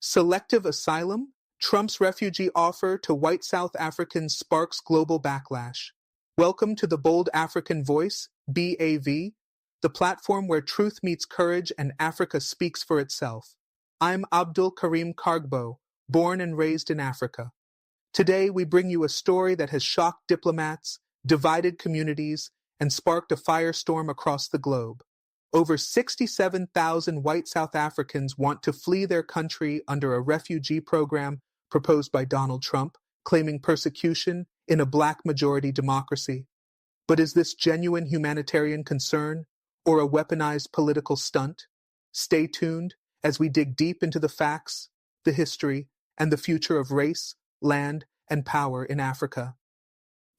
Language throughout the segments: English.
Selective Asylum, Trump's refugee offer to white South Africans sparks global backlash. Welcome to the Bold African Voice, BAV, the platform where truth meets courage and Africa speaks for itself. I'm Abdul Karim Kargbo, born and raised in Africa. Today we bring you a story that has shocked diplomats, divided communities, and sparked a firestorm across the globe. Over 67,000 white South Africans want to flee their country under a refugee program proposed by Donald Trump, claiming persecution in a black-majority democracy. But is this genuine humanitarian concern or a weaponized political stunt? Stay tuned as we dig deep into the facts, the history, and the future of race, land, and power in Africa.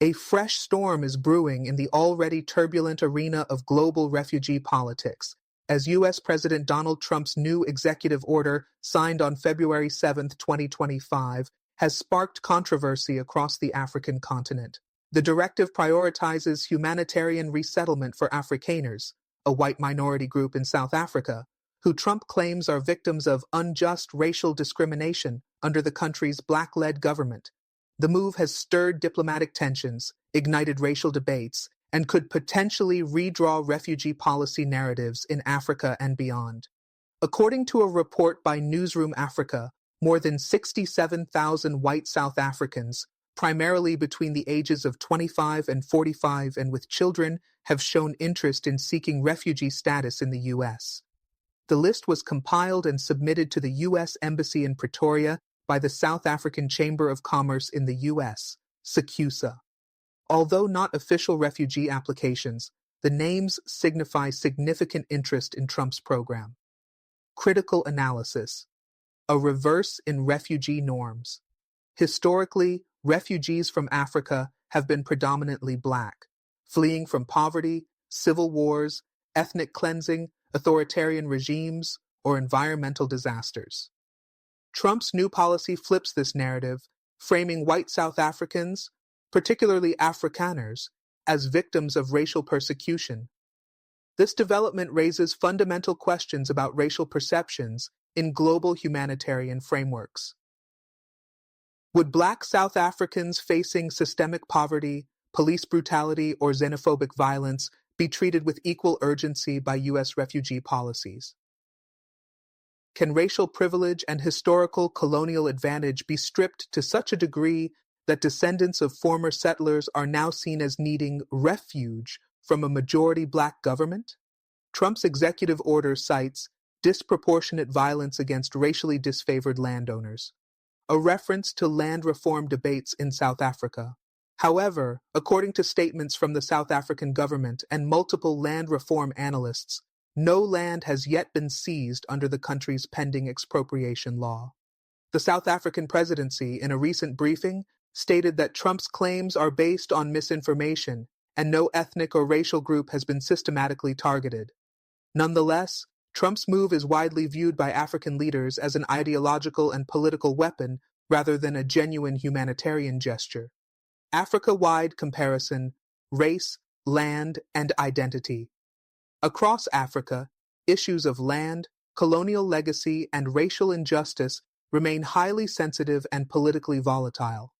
A fresh storm is brewing in the already turbulent arena of global refugee politics, as U.S. President Donald Trump's new executive order, signed on February 7, 2025, has sparked controversy across the African continent. The directive prioritizes humanitarian resettlement for Afrikaners, a white minority group in South Africa, who Trump claims are victims of unjust racial discrimination under the country's black-led government. The move has stirred diplomatic tensions, ignited racial debates, and could potentially redraw refugee policy narratives in Africa and beyond. According to a report by Newsroom Africa, more than 67,000 white South Africans, primarily between the ages of 25 and 45 and with children, have shown interest in seeking refugee status in the U.S. The list was compiled and submitted to the U.S. Embassy in Pretoria by the South African Chamber of Commerce in the U.S., SACUSA. Although not official refugee applications, the names signify significant interest in Trump's program. Critical analysis. A reverse in refugee norms. Historically, refugees from Africa have been predominantly black, fleeing from poverty, civil wars, ethnic cleansing, authoritarian regimes, or environmental disasters. Trump's new policy flips this narrative, framing white South Africans, particularly Afrikaners, as victims of racial persecution. This development raises fundamental questions about racial perceptions in global humanitarian frameworks. Would black South Africans facing systemic poverty, police brutality, or xenophobic violence be treated with equal urgency by U.S. refugee policies? Can racial privilege and historical colonial advantage be stripped to such a degree that descendants of former settlers are now seen as needing refuge from a majority black government? Trump's executive order cites disproportionate violence against racially disfavored landowners, a reference to land reform debates in South Africa. However, according to statements from the South African government and multiple land reform analysts, no land has yet been seized under the country's pending expropriation law. The South African presidency, in a recent briefing, stated that Trump's claims are based on misinformation and no ethnic or racial group has been systematically targeted. Nonetheless, Trump's move is widely viewed by African leaders as an ideological and political weapon rather than a genuine humanitarian gesture. Africa-wide comparison, race, land, and identity. Across Africa, issues of land, colonial legacy, and racial injustice remain highly sensitive and politically volatile.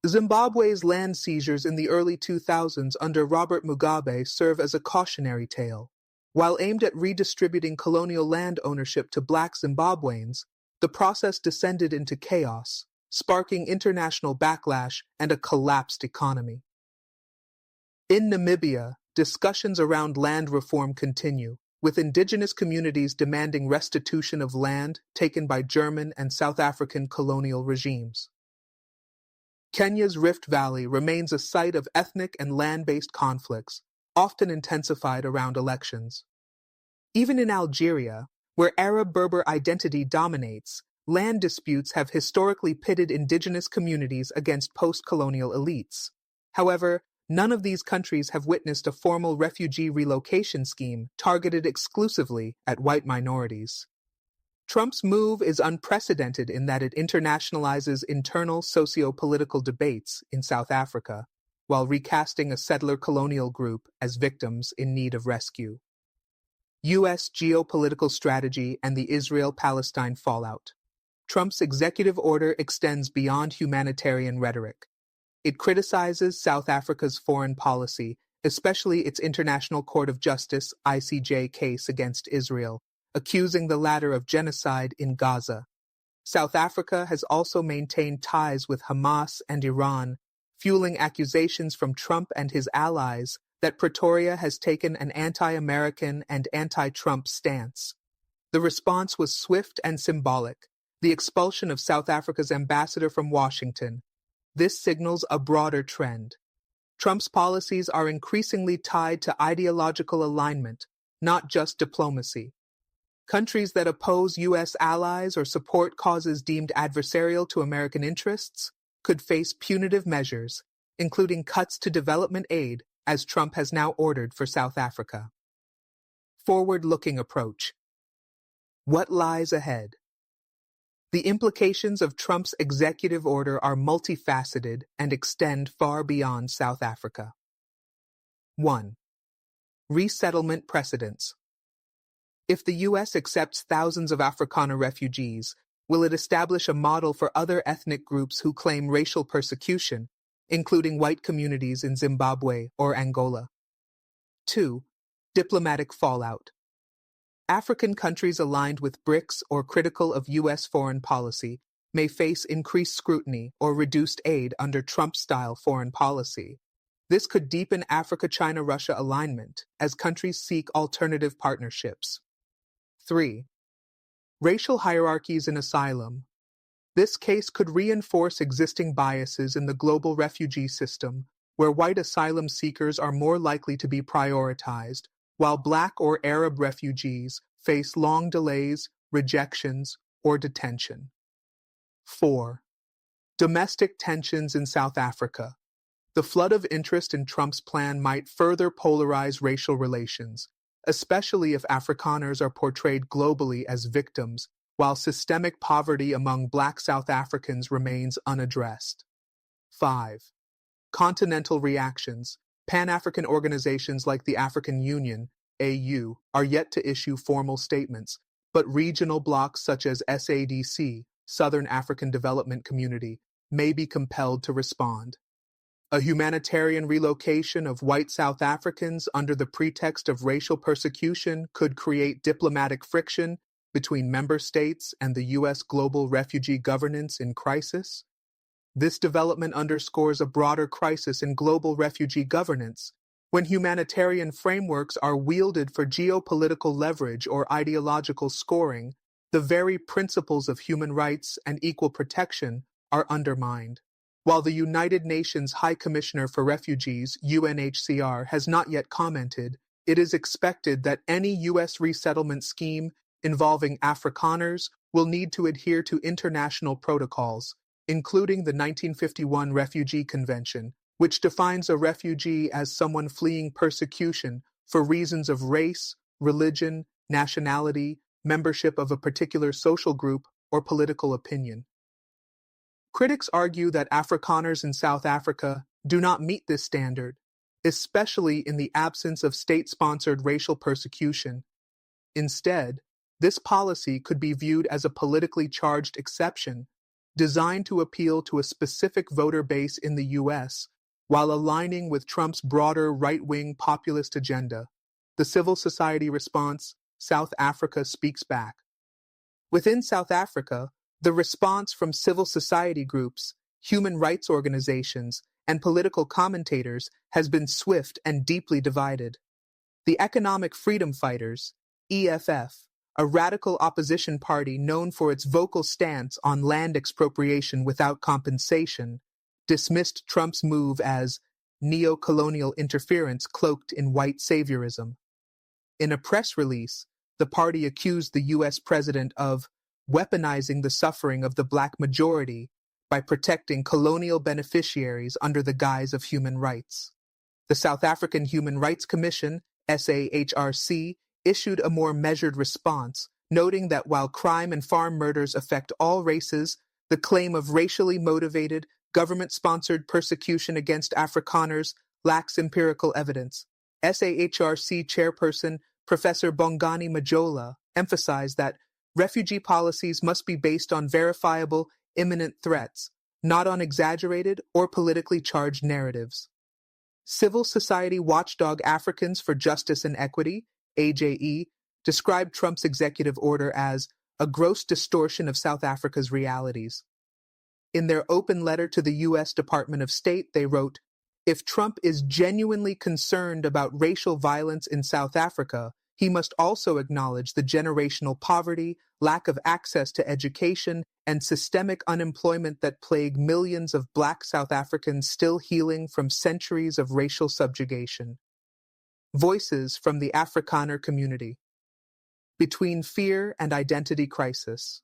Zimbabwe's land seizures in the early 2000s under Robert Mugabe serve as a cautionary tale. While aimed at redistributing colonial land ownership to black Zimbabweans, the process descended into chaos, sparking international backlash and a collapsed economy. In Namibia, discussions around land reform continue, with indigenous communities demanding restitution of land taken by German and South African colonial regimes. Kenya's Rift Valley remains a site of ethnic and land-based conflicts, often intensified around elections. Even in Algeria, where Arab-Berber identity dominates, land disputes have historically pitted indigenous communities against post-colonial elites. However, none of these countries have witnessed a formal refugee relocation scheme targeted exclusively at white minorities. Trump's move is unprecedented in that it internationalizes internal socio-political debates in South Africa, while recasting a settler colonial group as victims in need of rescue. U.S. geopolitical strategy and the Israel-Palestine fallout. Trump's executive order extends beyond humanitarian rhetoric. It criticizes South Africa's foreign policy, especially its International Court of Justice (ICJ) case against Israel, accusing the latter of genocide in Gaza. South Africa has also maintained ties with Hamas and Iran, fueling accusations from Trump and his allies that Pretoria has taken an anti-American and anti-Trump stance. The response was swift and symbolic: the expulsion of South Africa's ambassador from Washington. This signals a broader trend. Trump's policies are increasingly tied to ideological alignment, not just diplomacy. Countries that oppose U.S. allies or support causes deemed adversarial to American interests could face punitive measures, including cuts to development aid, as Trump has now ordered for South Africa. Forward-looking approach. What lies ahead? The implications of Trump's executive order are multifaceted and extend far beyond South Africa. 1. Resettlement precedents. If the U.S. accepts thousands of Afrikaner refugees, will it establish a model for other ethnic groups who claim racial persecution, including white communities in Zimbabwe or Angola? 2. Diplomatic fallout. African countries aligned with BRICS or critical of U.S. foreign policy may face increased scrutiny or reduced aid under Trump-style foreign policy. This could deepen Africa-China-Russia alignment as countries seek alternative partnerships. 3. Racial hierarchies in asylum. This case could reinforce existing biases in the global refugee system, where white asylum seekers are more likely to be prioritized, while Black or Arab refugees face long delays, rejections, or detention. 4. Domestic tensions in South Africa. The flood of interest in Trump's plan might further polarize racial relations, especially if Afrikaners are portrayed globally as victims, while systemic poverty among Black South Africans remains unaddressed. 5. Continental reactions. Pan-African organizations like the African Union, AU, are yet to issue formal statements, but regional blocs such as SADC, Southern African Development Community, may be compelled to respond. A humanitarian relocation of white South Africans under the pretext of racial persecution could create diplomatic friction between member states and the U.S. global refugee governance in crisis. This development underscores a broader crisis in global refugee governance, when humanitarian frameworks are wielded for geopolitical leverage or ideological scoring. The very principles of human rights and equal protection are undermined. While the United Nations High Commissioner for Refugees, UNHCR, has not yet commented, it is expected that any U.S. resettlement scheme involving Afrikaners will need to adhere to international protocols, including the 1951 Refugee Convention, which defines a refugee as someone fleeing persecution for reasons of race, religion, nationality, membership of a particular social group, or political opinion. Critics argue that Afrikaners in South Africa do not meet this standard, especially in the absence of state-sponsored racial persecution. Instead, this policy could be viewed as a politically charged exception, designed to appeal to a specific voter base in the U.S., while aligning with Trump's broader right-wing populist agenda. The civil society response: South Africa speaks back. Within South Africa, the response from civil society groups, human rights organizations, and political commentators has been swift and deeply divided. The Economic Freedom Fighters, EFF, a radical opposition party known for its vocal stance on land expropriation without compensation, dismissed Trump's move as neo-colonial interference cloaked in white saviorism. In a press release, the party accused the U.S. president of weaponizing the suffering of the Black majority by protecting colonial beneficiaries under the guise of human rights. The South African Human Rights Commission, SAHRC, issued a more measured response, noting that while crime and farm murders affect all races, the claim of racially motivated, government-sponsored persecution against Afrikaners lacks empirical evidence. SAHRC chairperson Professor Bongani Majola emphasized that refugee policies must be based on verifiable, imminent threats, not on exaggerated or politically charged narratives. Civil society watchdog Africans for Justice and Equity, AJE, described Trump's executive order as a gross distortion of South Africa's realities. In their open letter to the U.S. Department of State, they wrote, "If Trump is genuinely concerned about racial violence in South Africa, he must also acknowledge the generational poverty, lack of access to education, and systemic unemployment that plague millions of Black South Africans still healing from centuries of racial subjugation." Voices from the Afrikaner community. Between fear and identity crisis.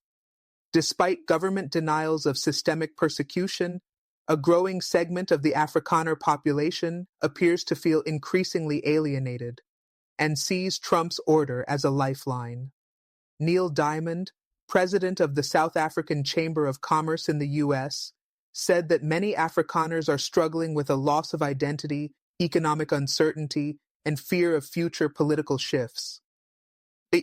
Despite government denials of systemic persecution, a growing segment of the Afrikaner population appears to feel increasingly alienated and sees Trump's order as a lifeline. Neil Diamond, president of the South African Chamber of Commerce in the U.S., said that many Afrikaners are struggling with a loss of identity, economic uncertainty, and fear of future political shifts.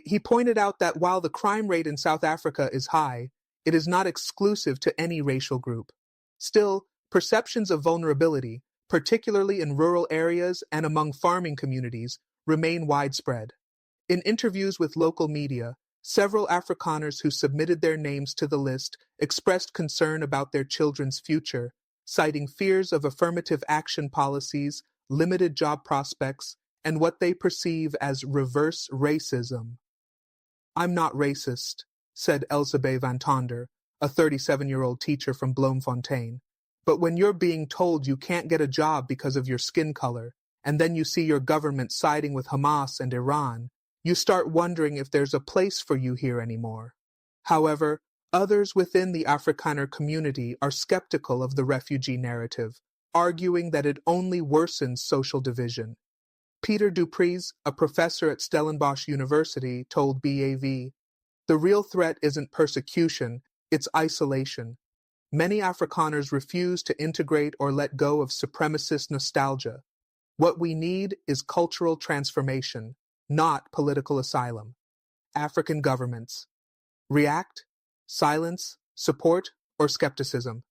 He pointed out that while the crime rate in South Africa is high, it is not exclusive to any racial group. Still, perceptions of vulnerability, particularly in rural areas and among farming communities, remain widespread. In interviews with local media, several Afrikaners who submitted their names to the list expressed concern about their children's future, citing fears of affirmative action policies, limited job prospects, and what they perceive as reverse racism. "I'm not racist," said Elsabe van Tonder, a 37-year-old teacher from Bloemfontein. "But when you're being told you can't get a job because of your skin color, and then you see your government siding with Hamas and Iran, you start wondering if there's a place for you here anymore." However, others within the Afrikaner community are skeptical of the refugee narrative, arguing that it only worsens social division. Peter Dupreez, a professor at Stellenbosch University, told BAV, "The real threat isn't persecution, it's isolation. Many Afrikaners refuse to integrate or let go of supremacist nostalgia. What we need is cultural transformation, not political asylum." African governments. React, silence, support, or skepticism.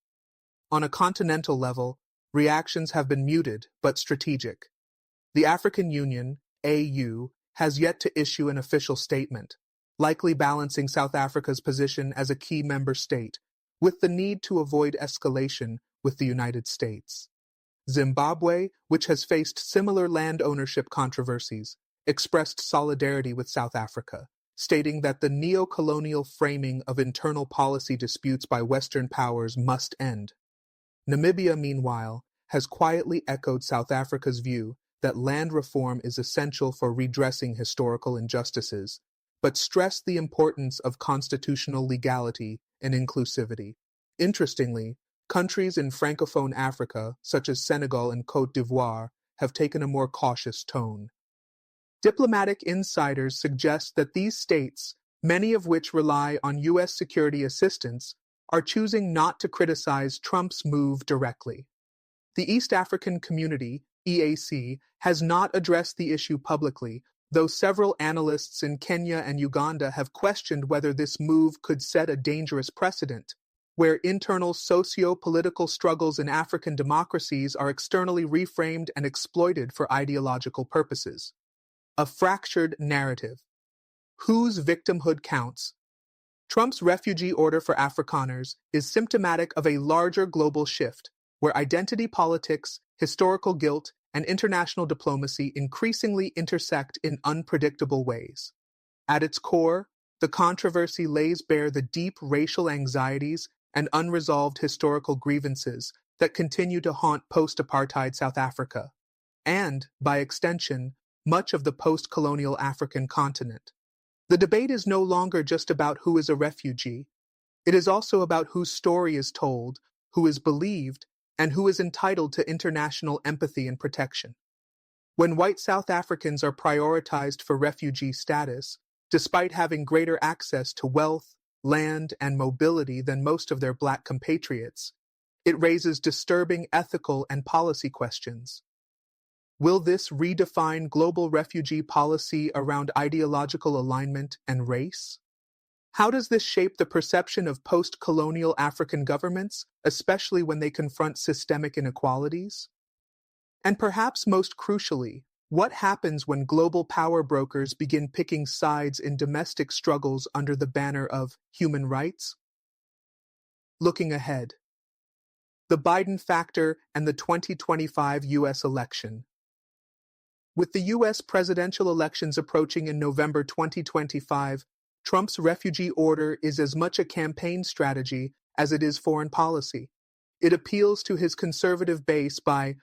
On a continental level, reactions have been muted but strategic. The African Union, AU, has yet to issue an official statement, likely balancing South Africa's position as a key member state with the need to avoid escalation with the United States. Zimbabwe, which has faced similar land ownership controversies, expressed solidarity with South Africa, stating that the neo-colonial framing of internal policy disputes by Western powers must end. Namibia, meanwhile, has quietly echoed South Africa's view that land reform is essential for redressing historical injustices, but stressed the importance of constitutional legality and inclusivity. Interestingly, countries in Francophone Africa, such as Senegal and Côte d'Ivoire, have taken a more cautious tone. Diplomatic insiders suggest that these states, many of which rely on U.S. security assistance, are choosing not to criticize Trump's move directly. The East African Community, EAC, has not addressed the issue publicly, though several analysts in Kenya and Uganda have questioned whether this move could set a dangerous precedent, where internal socio-political struggles in African democracies are externally reframed and exploited for ideological purposes. A fractured narrative. Whose victimhood counts? Trump's refugee order for Afrikaners is symptomatic of a larger global shift, where identity politics, historical guilt, and international diplomacy increasingly intersect in unpredictable ways. At its core, the controversy lays bare the deep racial anxieties and unresolved historical grievances that continue to haunt post-apartheid South Africa, and, by extension, much of the post-colonial African continent. The debate is no longer just about who is a refugee. It is also about whose story is told, who is believed, and who is entitled to international empathy and protection. When white South Africans are prioritized for refugee status, despite having greater access to wealth, land, and mobility than most of their Black compatriots, it raises disturbing ethical and policy questions. Will this redefine global refugee policy around ideological alignment and race? How does this shape the perception of post-colonial African governments, especially when they confront systemic inequalities? And perhaps most crucially, what happens when global power brokers begin picking sides in domestic struggles under the banner of human rights? Looking ahead, the Biden factor and the 2025 U.S. election. With the U.S. presidential elections approaching in November 2025, Trump's refugee order is as much a campaign strategy as it is foreign policy. It appeals to his conservative base by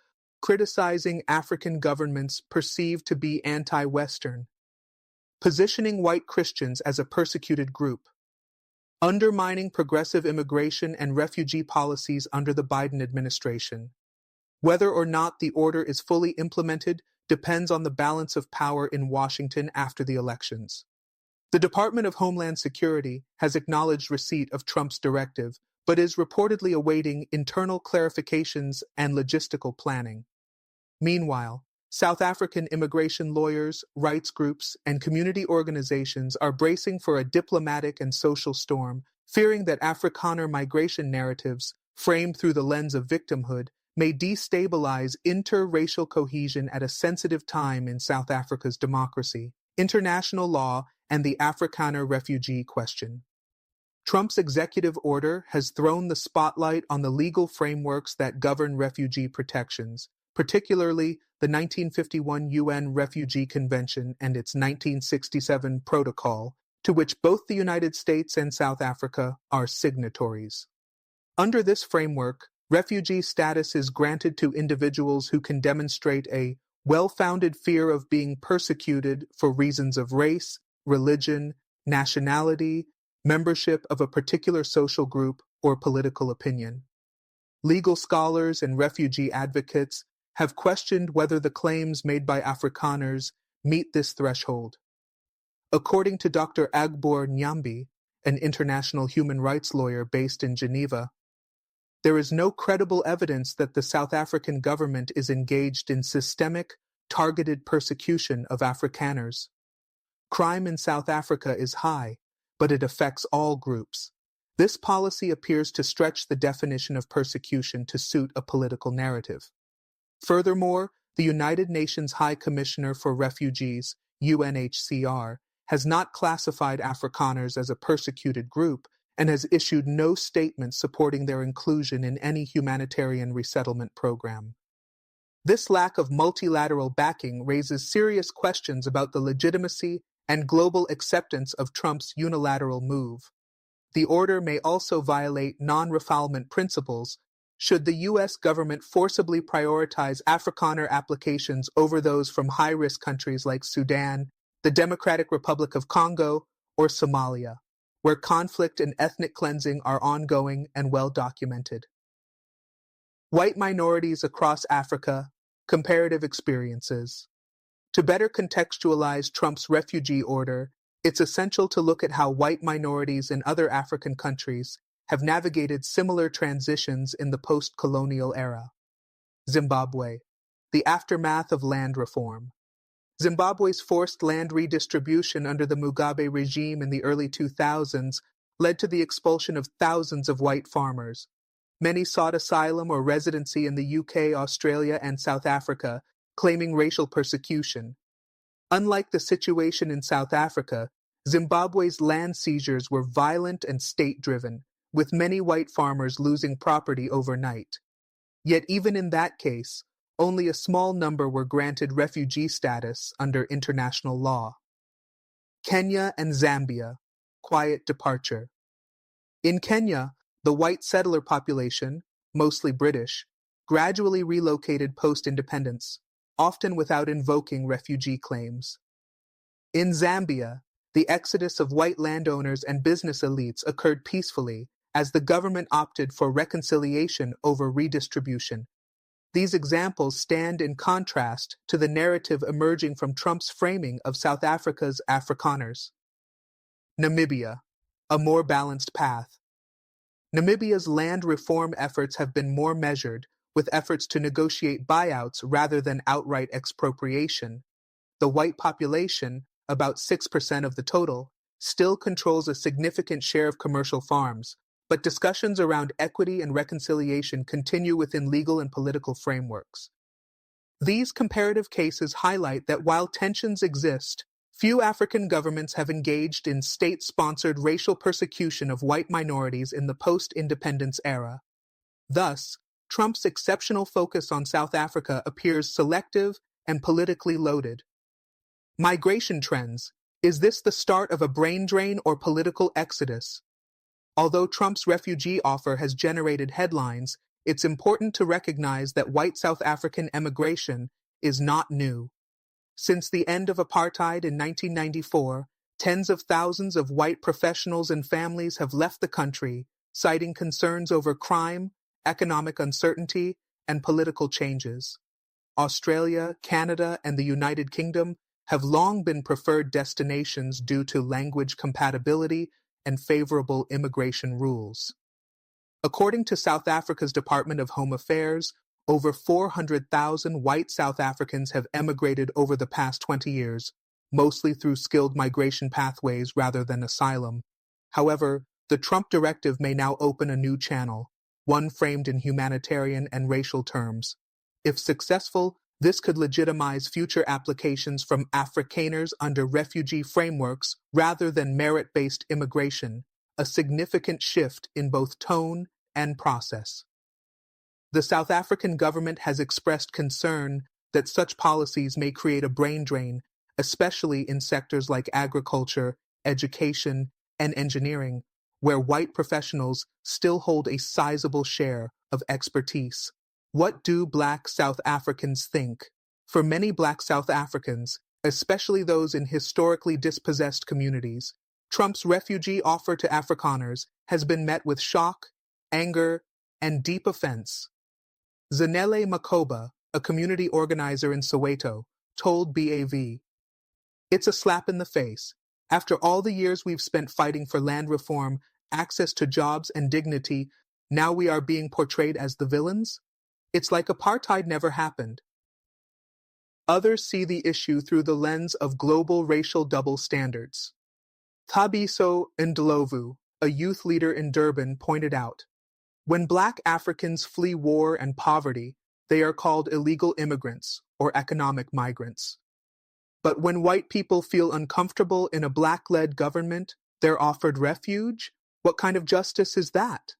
criticizing African governments perceived to be anti-Western, positioning white Christians as a persecuted group, undermining progressive immigration and refugee policies under the Biden administration. Whether or not the order is fully implemented depends on the balance of power in Washington after the elections. The Department of Homeland Security has acknowledged receipt of Trump's directive, but is reportedly awaiting internal clarifications and logistical planning. Meanwhile, South African immigration lawyers, rights groups, and community organizations are bracing for a diplomatic and social storm, fearing that Afrikaner migration narratives, framed through the lens of victimhood, may destabilize interracial cohesion at a sensitive time in South Africa's democracy, international law, and the Afrikaner refugee question. Trump's executive order has thrown the spotlight on the legal frameworks that govern refugee protections, particularly the 1951 UN Refugee Convention and its 1967 Protocol, to which both the United States and South Africa are signatories. Under this framework, refugee status is granted to individuals who can demonstrate a well-founded fear of being persecuted for reasons of race, religion, nationality, membership of a particular social group, or political opinion. Legal scholars and refugee advocates have questioned whether the claims made by Afrikaners meet this threshold. According to Dr. Agbor Nyambi, an international human rights lawyer based in Geneva, there is no credible evidence that the South African government is engaged in systemic, targeted persecution of Afrikaners. Crime in South Africa is high, but it affects all groups. This policy appears to stretch the definition of persecution to suit a political narrative. Furthermore, the United Nations High Commissioner for Refugees, UNHCR, has not classified Afrikaners as a persecuted group and has issued no statement supporting their inclusion in any humanitarian resettlement program. This lack of multilateral backing raises serious questions about the legitimacy and global acceptance of Trump's unilateral move. The order may also violate non-refoulement principles should the U.S. government forcibly prioritize Afrikaner applications over those from high-risk countries like Sudan, the Democratic Republic of Congo, or Somalia, where conflict and ethnic cleansing are ongoing and well documented. White minorities across Africa, comparative experiences. To better contextualize Trump's refugee order, it's essential to look at how white minorities in other African countries have navigated similar transitions in the post-colonial era. Zimbabwe, the aftermath of land reform. Zimbabwe's forced land redistribution under the Mugabe regime in the early 2000s led to the expulsion of thousands of white farmers. Many sought asylum or residency in the UK, Australia, and South Africa, claiming racial persecution. Unlike the situation in South Africa, Zimbabwe's land seizures were violent and state-driven, with many white farmers losing property overnight. Yet even in that case, only a small number were granted refugee status under international law. Kenya and Zambia, quiet departure. In Kenya, the white settler population, mostly British, gradually relocated post-independence, often without invoking refugee claims. In Zambia, the exodus of white landowners and business elites occurred peacefully as the government opted for reconciliation over redistribution. These examples stand in contrast to the narrative emerging from Trump's framing of South Africa's Afrikaners. Namibia, a more balanced path. Namibia's land reform efforts have been more measured, with efforts to negotiate buyouts rather than outright expropriation. The white population, about 6% of the total, still controls a significant share of commercial farms, but discussions around equity and reconciliation continue within legal and political frameworks. These comparative cases highlight that while tensions exist, few African governments have engaged in state-sponsored racial persecution of white minorities in the post-independence era. Thus, Trump's exceptional focus on South Africa appears selective and politically loaded. Migration trends. Is this the start of a brain drain or political exodus? Although Trump's refugee offer has generated headlines, it's important to recognize that white South African emigration is not new. Since the end of apartheid in 1994, tens of thousands of white professionals and families have left the country, citing concerns over crime, economic uncertainty, and political changes. Australia, Canada, and the United Kingdom have long been preferred destinations due to language compatibility and favorable immigration rules. According to South Africa's Department of Home Affairs, over 400,000 white South Africans have emigrated over the past 20 years, mostly through skilled migration pathways rather than asylum. However, the Trump directive may now open a new channel, one framed in humanitarian and racial terms. If successful, this could legitimize future applications from Afrikaners under refugee frameworks rather than merit-based immigration, a significant shift in both tone and process. The South African government has expressed concern that such policies may create a brain drain, especially in sectors like agriculture, education, and engineering, where white professionals still hold a sizable share of expertise. What do Black South Africans think? For many Black South Africans, especially those in historically dispossessed communities, Trump's refugee offer to Afrikaners has been met with shock, anger, and deep offense. Zanele Makoba, a community organizer in Soweto, told BAV, "It's a slap in the face. After all the years we've spent fighting for land reform, access to jobs and dignity, now we are being portrayed as the villains? It's like apartheid never happened." Others see the issue through the lens of global racial double standards. Thabiso Ndlovu, a youth leader in Durban, pointed out, "When Black Africans flee war and poverty, they are called illegal immigrants or economic migrants. But when white people feel uncomfortable in a Black-led government, they're offered refuge? What kind of justice is that?"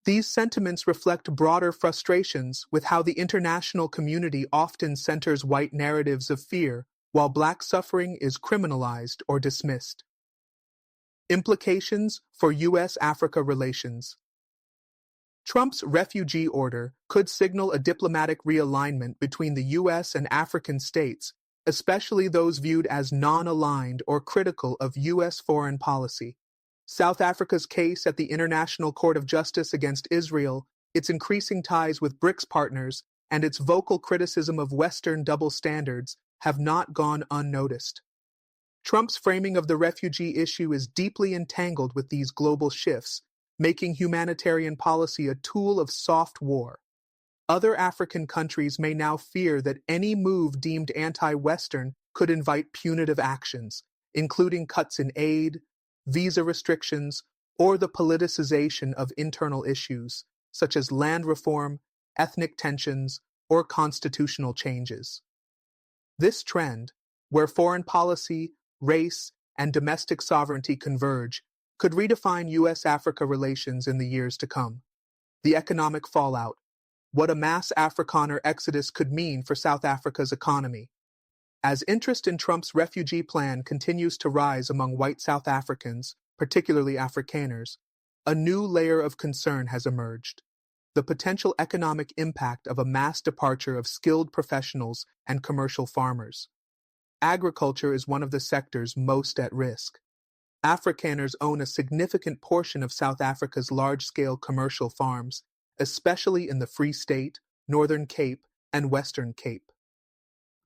These sentiments reflect broader frustrations with how the international community often centers white narratives of fear, while Black suffering is criminalized or dismissed. Implications for U.S.-Africa relations. Trump's refugee order could signal a diplomatic realignment between the U.S. and African states, especially those viewed as non-aligned or critical of U.S. foreign policy. South Africa's case at the International Court of Justice against Israel, its increasing ties with BRICS partners, and its vocal criticism of Western double standards have not gone unnoticed. Trump's framing of the refugee issue is deeply entangled with these global shifts, making humanitarian policy a tool of soft war. Other African countries may now fear that any move deemed anti-Western could invite punitive actions, including cuts in aid, visa restrictions, or the politicization of internal issues, such as land reform, ethnic tensions, or constitutional changes. This trend, where foreign policy, race, and domestic sovereignty converge, could redefine U.S.-Africa relations in the years to come. The economic fallout. What a mass Afrikaner exodus could mean for South Africa's economy. As interest in Trump's refugee plan continues to rise among white South Africans, particularly Afrikaners, a new layer of concern has emerged. The potential economic impact of a mass departure of skilled professionals and commercial farmers. Agriculture is one of the sectors most at risk. Afrikaners own a significant portion of South Africa's large-scale commercial farms, especially in the Free State, Northern Cape, and Western Cape.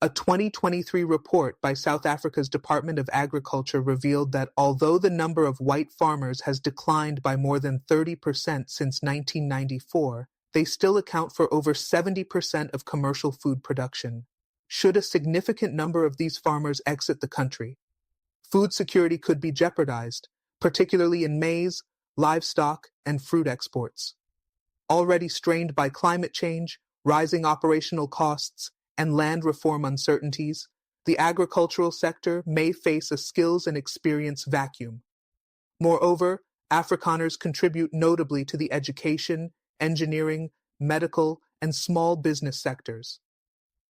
A 2023 report by South Africa's Department of Agriculture revealed that although the number of white farmers has declined by more than 30% since 1994, they still account for over 70% of commercial food production. Should a significant number of these farmers exit the country, Food security could be jeopardized, particularly in maize, livestock, and fruit exports. Already strained by climate change, rising operational costs, and land reform uncertainties, the agricultural sector may face a skills and experience vacuum. Moreover, Afrikaners contribute notably to the education, engineering, medical, and small business sectors.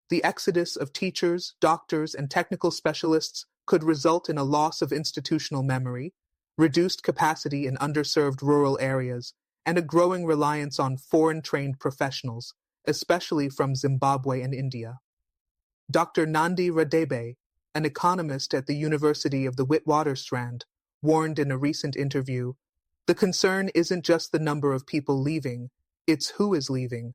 The exodus of teachers, doctors, and technical specialists could result in a loss of institutional memory, reduced capacity in underserved rural areas, and a growing reliance on foreign-trained professionals, especially from Zimbabwe and India. Dr. Nandi Radebe, an economist at the University of the Witwatersrand, warned in a recent interview, "The concern isn't just the number of people leaving, it's who is leaving.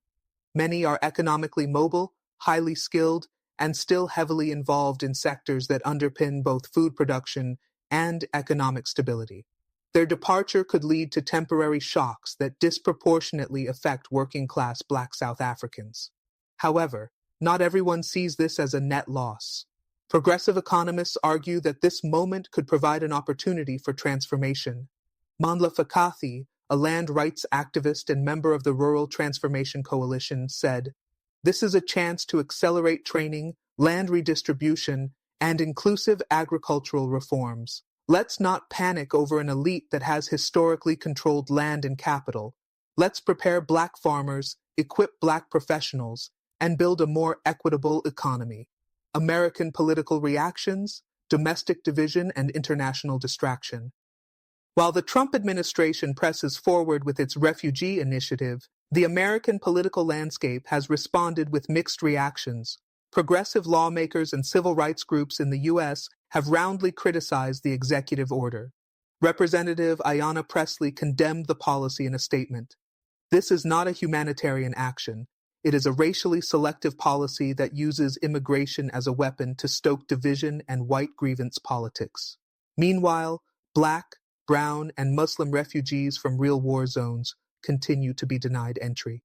Many are economically mobile, highly skilled, and still heavily involved in sectors that underpin both food production and economic stability. Their departure could lead to temporary shocks that disproportionately affect working-class Black South Africans. However, not everyone sees this as a net loss. Progressive economists argue that this moment could provide an opportunity for transformation. Mandla Fakathi, a land rights activist and member of the Rural Transformation Coalition, said, "This is a chance to accelerate training, land redistribution, and inclusive agricultural reforms. Let's not panic over an elite that has historically controlled land and capital. Let's prepare Black farmers, equip Black professionals, and build a more equitable economy." American political reactions, domestic division, and international distraction. While the Trump administration presses forward with its refugee initiative, the American political landscape has responded with mixed reactions. Progressive lawmakers and civil rights groups in the U.S. have roundly criticized the executive order. Representative Ayanna Pressley condemned the policy in a statement. "This is not a humanitarian action. It is a racially selective policy that uses immigration as a weapon to stoke division and white grievance politics." Meanwhile, Black, brown, and Muslim refugees from real war zones continue to be denied entry.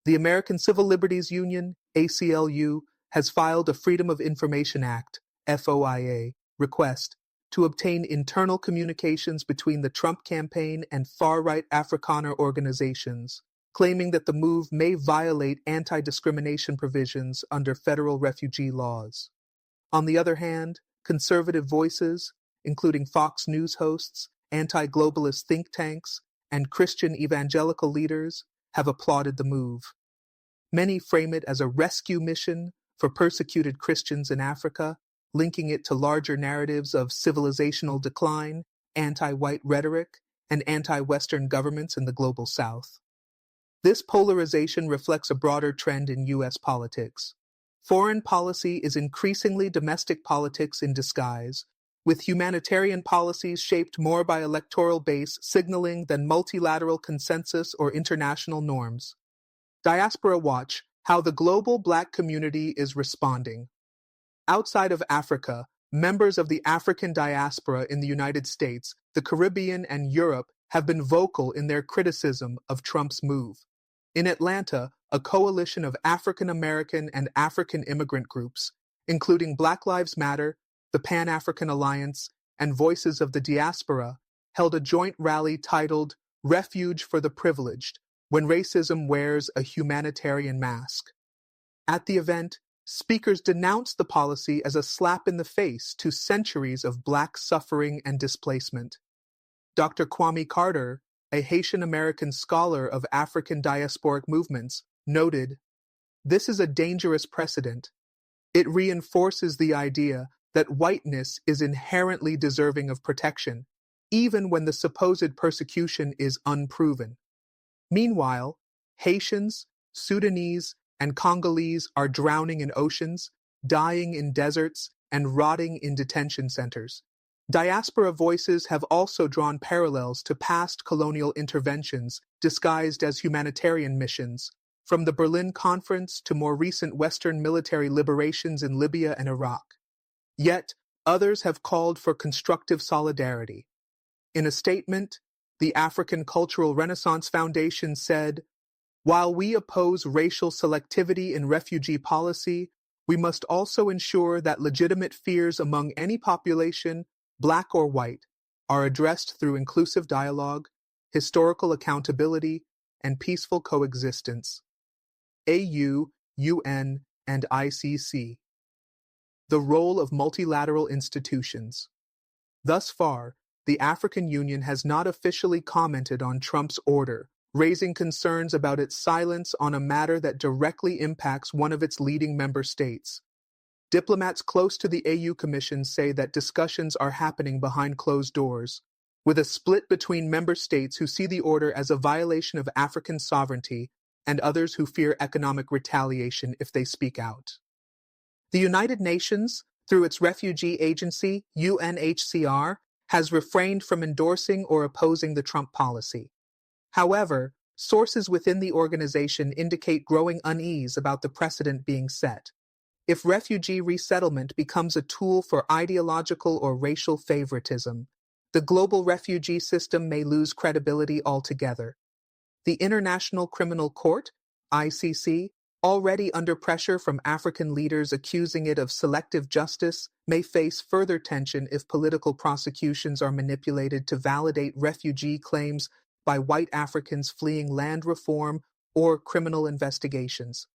The American Civil Liberties Union, ACLU, has filed a Freedom of Information Act, FOIA, request to obtain internal communications between the Trump campaign and far-right Afrikaner organizations, claiming that the move may violate anti-discrimination provisions under federal refugee laws. On the other hand, conservative voices, including Fox News hosts, anti-globalist think tanks, and Christian evangelical leaders, have applauded the move. Many frame it as a rescue mission for persecuted Christians in Africa, linking it to larger narratives of civilizational decline, anti-white rhetoric, and anti-Western governments in the global South. This polarization reflects a broader trend in U.S. politics. Foreign policy is increasingly domestic politics in disguise, with humanitarian policies shaped more by electoral base signaling than multilateral consensus or international norms. Diaspora Watch: How the Global Black Community is Responding. Outside of Africa, members of the African diaspora in the United States, the Caribbean, and Europe have been vocal in their criticism of Trump's move. In Atlanta, a coalition of African American and African immigrant groups, including Black Lives Matter, the Pan-African Alliance, and Voices of the Diaspora, held a joint rally titled "Refuge for the Privileged: When Racism Wears a Humanitarian Mask." At the event, speakers denounced the policy as a slap in the face to centuries of Black suffering and displacement. Dr. Kwame Carter, a Haitian-American scholar of African diasporic movements, noted, "This is a dangerous precedent. It reinforces the idea that whiteness is inherently deserving of protection, even when the supposed persecution is unproven." Meanwhile, Haitians, Sudanese, and Congolese are drowning in oceans, dying in deserts, and rotting in detention centers. Diaspora voices have also drawn parallels to past colonial interventions disguised as humanitarian missions, from the Berlin Conference to more recent Western military liberations in Libya and Iraq. Yet, others have called for constructive solidarity. In a statement, the African Cultural Renaissance Foundation said, "While we oppose racial selectivity in refugee policy, we must also ensure that legitimate fears among any population black or white, are addressed through inclusive dialogue, historical accountability, and peaceful coexistence. AU, UN, and ICC. The role of multilateral institutions. Thus far, the African Union has not officially commented on Trump's order, raising concerns about its silence on a matter that directly impacts one of its leading member states. Diplomats close to the AU Commission say that discussions are happening behind closed doors, with a split between member states who see the order as a violation of African sovereignty and others who fear economic retaliation if they speak out. The United Nations, through its refugee agency, UNHCR, has refrained from endorsing or opposing the Trump policy. However, sources within the organization indicate growing unease about the precedent being set. If refugee resettlement becomes a tool for ideological or racial favoritism, the global refugee system may lose credibility altogether. The International Criminal Court, ICC, already under pressure from African leaders accusing it of selective justice, may face further tension if political prosecutions are manipulated to validate refugee claims by white Africans fleeing land reform or criminal investigations.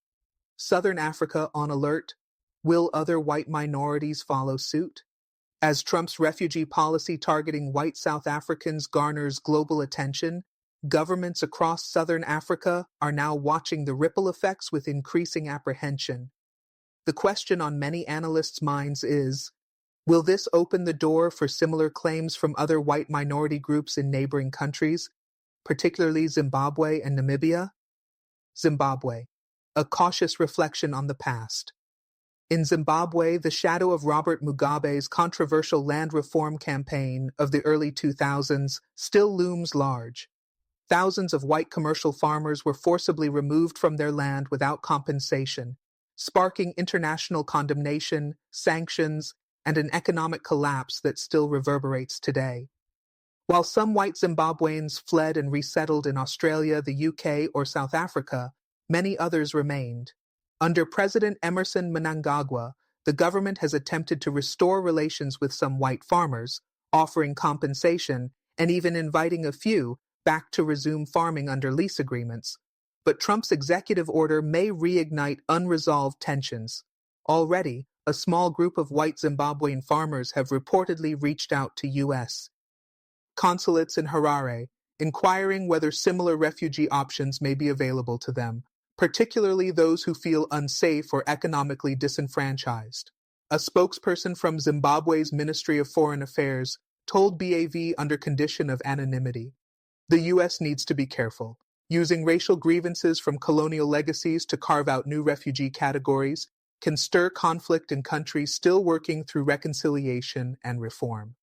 Southern Africa on alert. Will other white minorities follow suit? As Trump's refugee policy targeting white South Africans garners global attention, governments across Southern Africa are now watching the ripple effects with increasing apprehension. The question on many analysts' minds is, will this open the door for similar claims from other white minority groups in neighboring countries, particularly Zimbabwe and Namibia? Zimbabwe, a cautious reflection on the past. In Zimbabwe, the shadow of Robert Mugabe's controversial land reform campaign of the early 2000s still looms large. Thousands of white commercial farmers were forcibly removed from their land without compensation, sparking international condemnation, sanctions, and an economic collapse that still reverberates today. While some white Zimbabweans fled and resettled in Australia, the UK, or South Africa, many others remained. Under President Emerson Mnangagwa, the government has attempted to restore relations with some white farmers, offering compensation and even inviting a few back to resume farming under lease agreements. But Trump's executive order may reignite unresolved tensions. Already, a small group of white Zimbabwean farmers have reportedly reached out to U.S. consulates in Harare, inquiring whether similar refugee options may be available to them, particularly those who feel unsafe or economically disenfranchised. A spokesperson from Zimbabwe's Ministry of Foreign Affairs told BAV under condition of anonymity, "The U.S. needs to be careful. Using racial grievances from colonial legacies to carve out new refugee categories can stir conflict in countries still working through reconciliation and reform."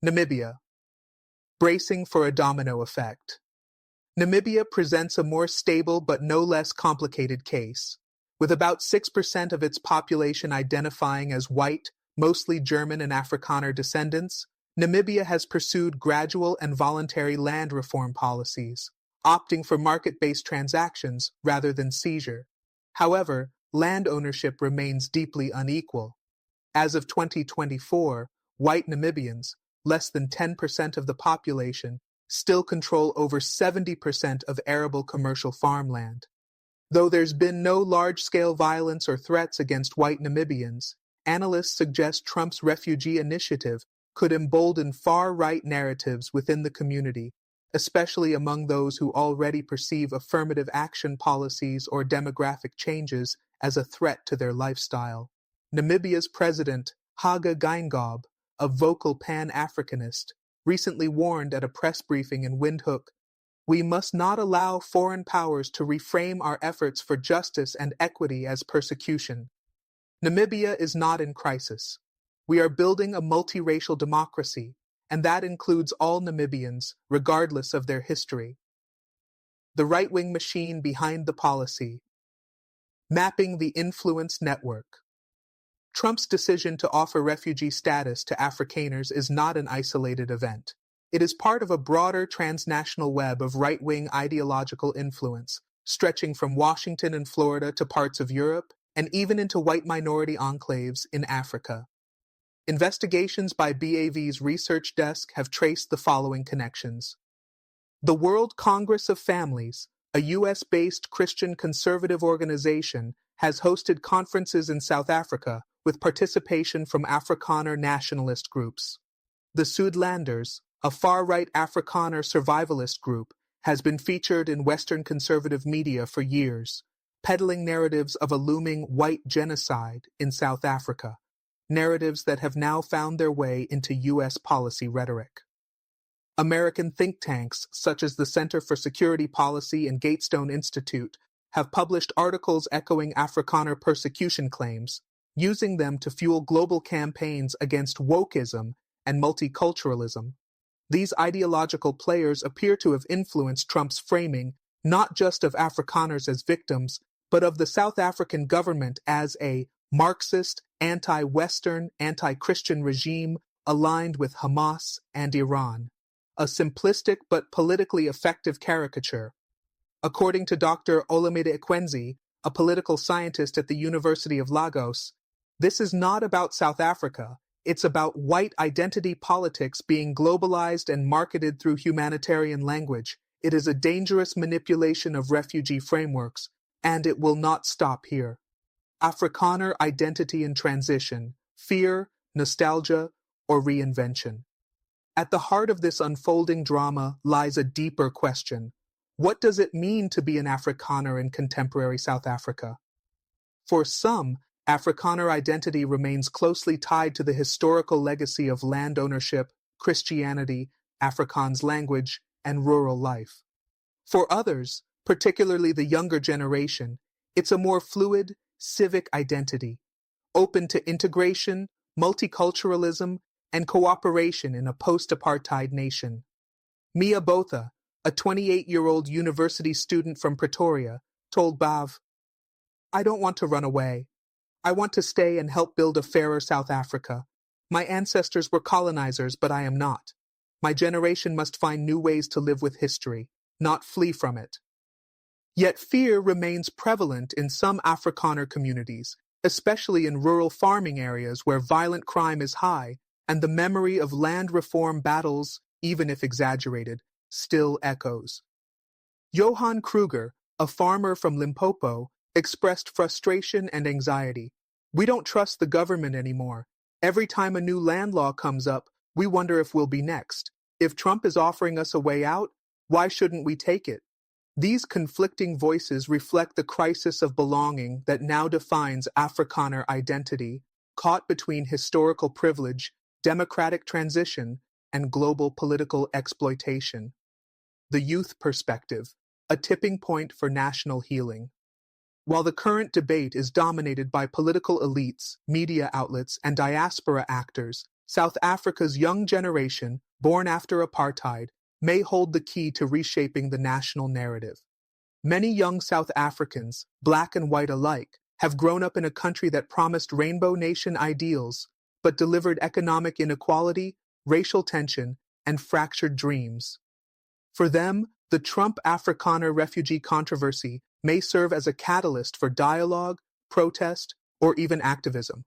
Namibia. Bracing for a domino effect. Namibia presents a more stable but no less complicated case. With about 6% of its population identifying as white, mostly German and Afrikaner descendants, Namibia has pursued gradual and voluntary land reform policies, opting for market-based transactions rather than seizure. However, land ownership remains deeply unequal. As of 2024, white Namibians, less than 10% of the population, still control over 70% of arable commercial farmland. Though there's been no large-scale violence or threats against white Namibians, analysts suggest Trump's refugee initiative could embolden far-right narratives within the community, especially among those who already perceive affirmative action policies or demographic changes as a threat to their lifestyle. Namibia's president, Hage Geingob, a vocal Pan-Africanist, recently warned at a press briefing in Windhoek, "We must not allow foreign powers to reframe our efforts for justice and equity as persecution." Namibia is not in crisis. We are building a multiracial democracy, and that includes all Namibians, regardless of their history. The right-wing machine behind the policy. Mapping the influence network. Trump's decision to offer refugee status to Afrikaners is not an isolated event. It is part of a broader transnational web of right-wing ideological influence, stretching from Washington and Florida to parts of Europe, and even into white minority enclaves in Africa. Investigations by BAV's research desk have traced the following connections. The World Congress of Families, a U.S.-based Christian conservative organization, has hosted conferences in South Africa with participation from Afrikaner nationalist groups. The Suidlanders, a far-right Afrikaner survivalist group, has been featured in Western conservative media for years, peddling narratives of a looming white genocide in South Africa, narratives that have now found their way into U.S. policy rhetoric. American think tanks such as the Center for Security Policy and Gatestone Institute have published articles echoing Afrikaner persecution claims, using them to fuel global campaigns against wokeism and multiculturalism. These ideological players appear to have influenced Trump's framing not just of Afrikaners as victims, but of the South African government as a Marxist, anti-Western, anti-Christian regime aligned with Hamas and Iran. A simplistic but politically effective caricature. According to Dr. Olamide Ekwenzi, a political scientist at the University of Lagos, this is not about South Africa. It's about white identity politics being globalized and marketed through humanitarian language. It is a dangerous manipulation of refugee frameworks, and it will not stop here. Afrikaner identity in transition, fear, nostalgia, or reinvention. At the heart of this unfolding drama lies a deeper question. What does it mean to be an Afrikaner in contemporary South Africa? For some, Afrikaner identity remains closely tied to the historical legacy of land ownership, Christianity, Afrikaans language, and rural life. For others, particularly the younger generation, it's a more fluid, civic identity, open to integration, multiculturalism, and cooperation in a post-apartheid nation. Mia Botha, a 28-year-old university student from Pretoria, told BAV, "I don't want to run away. I want to stay and help build a fairer South Africa. My ancestors were colonizers, but I am not. My generation must find new ways to live with history, not flee from it." Yet fear remains prevalent in some Afrikaner communities, especially in rural farming areas where violent crime is high, and the memory of land reform battles, even if exaggerated, still echoes. Johan Kruger, a farmer from Limpopo, expressed frustration and anxiety. "We don't trust the government anymore. Every time a new land law comes up, we wonder if we'll be next. If Trump is offering us a way out, why shouldn't we take it?" These conflicting voices reflect the crisis of belonging that now defines Afrikaner identity, caught between historical privilege, democratic transition, and global political exploitation. The youth perspective, a tipping point for national healing. While the current debate is dominated by political elites, media outlets, and diaspora actors, South Africa's young generation, born after apartheid, may hold the key to reshaping the national narrative. Many young South Africans, black and white alike, have grown up in a country that promised Rainbow Nation ideals, but delivered economic inequality, racial tension, and fractured dreams. For them, the Trump Afrikaner refugee controversy may serve as a catalyst for dialogue, protest, or even activism.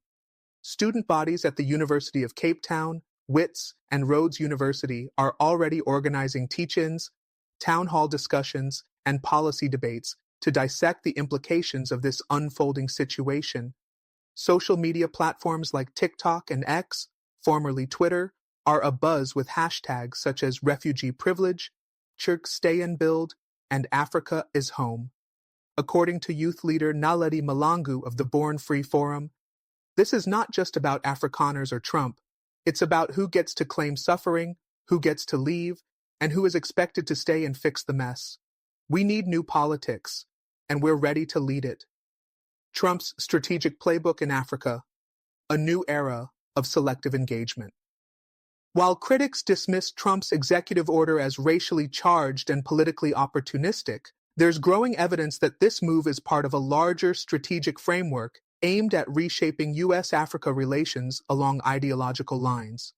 Student bodies at the University of Cape Town, Wits, and Rhodes University are already organizing teach-ins, town hall discussions, and policy debates to dissect the implications of this unfolding situation. Social media platforms like TikTok and X, formerly Twitter, are abuzz with hashtags such as refugee privilege, Church Stay and Build, and Africa is Home. According to youth leader Naledi Malangu of the Born Free Forum, this is not just about Afrikaners or Trump. It's about who gets to claim suffering, who gets to leave, and who is expected to stay and fix the mess. We need new politics, and we're ready to lead it. Trump's strategic playbook in Africa, a new era of selective engagement. While critics dismiss Trump's executive order as racially charged and politically opportunistic, there's growing evidence that this move is part of a larger strategic framework aimed at reshaping U.S.-Africa relations along ideological lines.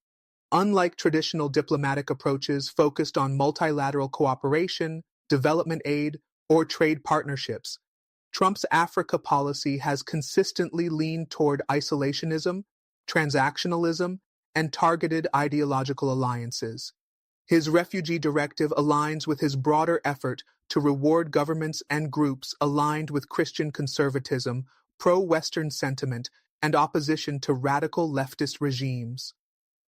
Unlike traditional diplomatic approaches focused on multilateral cooperation, development aid, or trade partnerships, Trump's Africa policy has consistently leaned toward isolationism, transactionalism, and targeted ideological alliances. His refugee directive aligns with his broader effort to reward governments and groups aligned with Christian conservatism, pro-Western sentiment, and opposition to radical leftist regimes.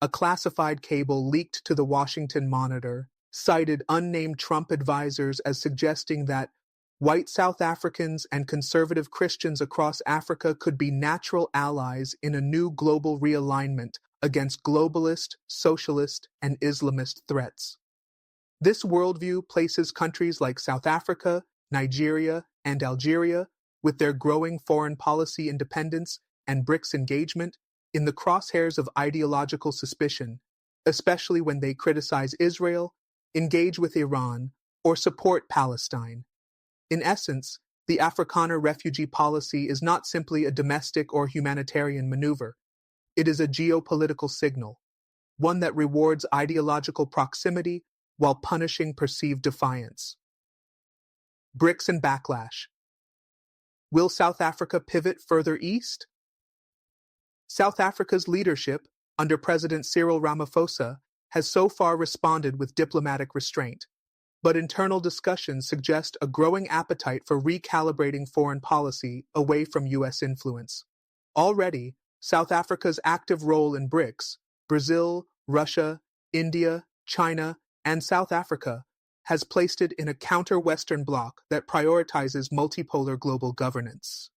A classified cable leaked to the Washington Monitor cited unnamed Trump advisors as suggesting that white South Africans and conservative Christians across Africa could be natural allies in a new global realignment against globalist, socialist, and Islamist threats. This worldview places countries like South Africa, Nigeria, and Algeria, with their growing foreign policy independence and BRICS engagement, in the crosshairs of ideological suspicion, especially when they criticize Israel, engage with Iran, or support Palestine. In essence, the Afrikaner refugee policy is not simply a domestic or humanitarian maneuver. It is a geopolitical signal, one that rewards ideological proximity while punishing perceived defiance. BRICS and backlash. Will South Africa pivot further east? South Africa's leadership, under President Cyril Ramaphosa, has so far responded with diplomatic restraint, but internal discussions suggest a growing appetite for recalibrating foreign policy away from U.S. influence. Already, South Africa's active role in BRICS, Brazil, Russia, India, China, and South Africa, has placed it in a counter-Western bloc that prioritizes multipolar global governance.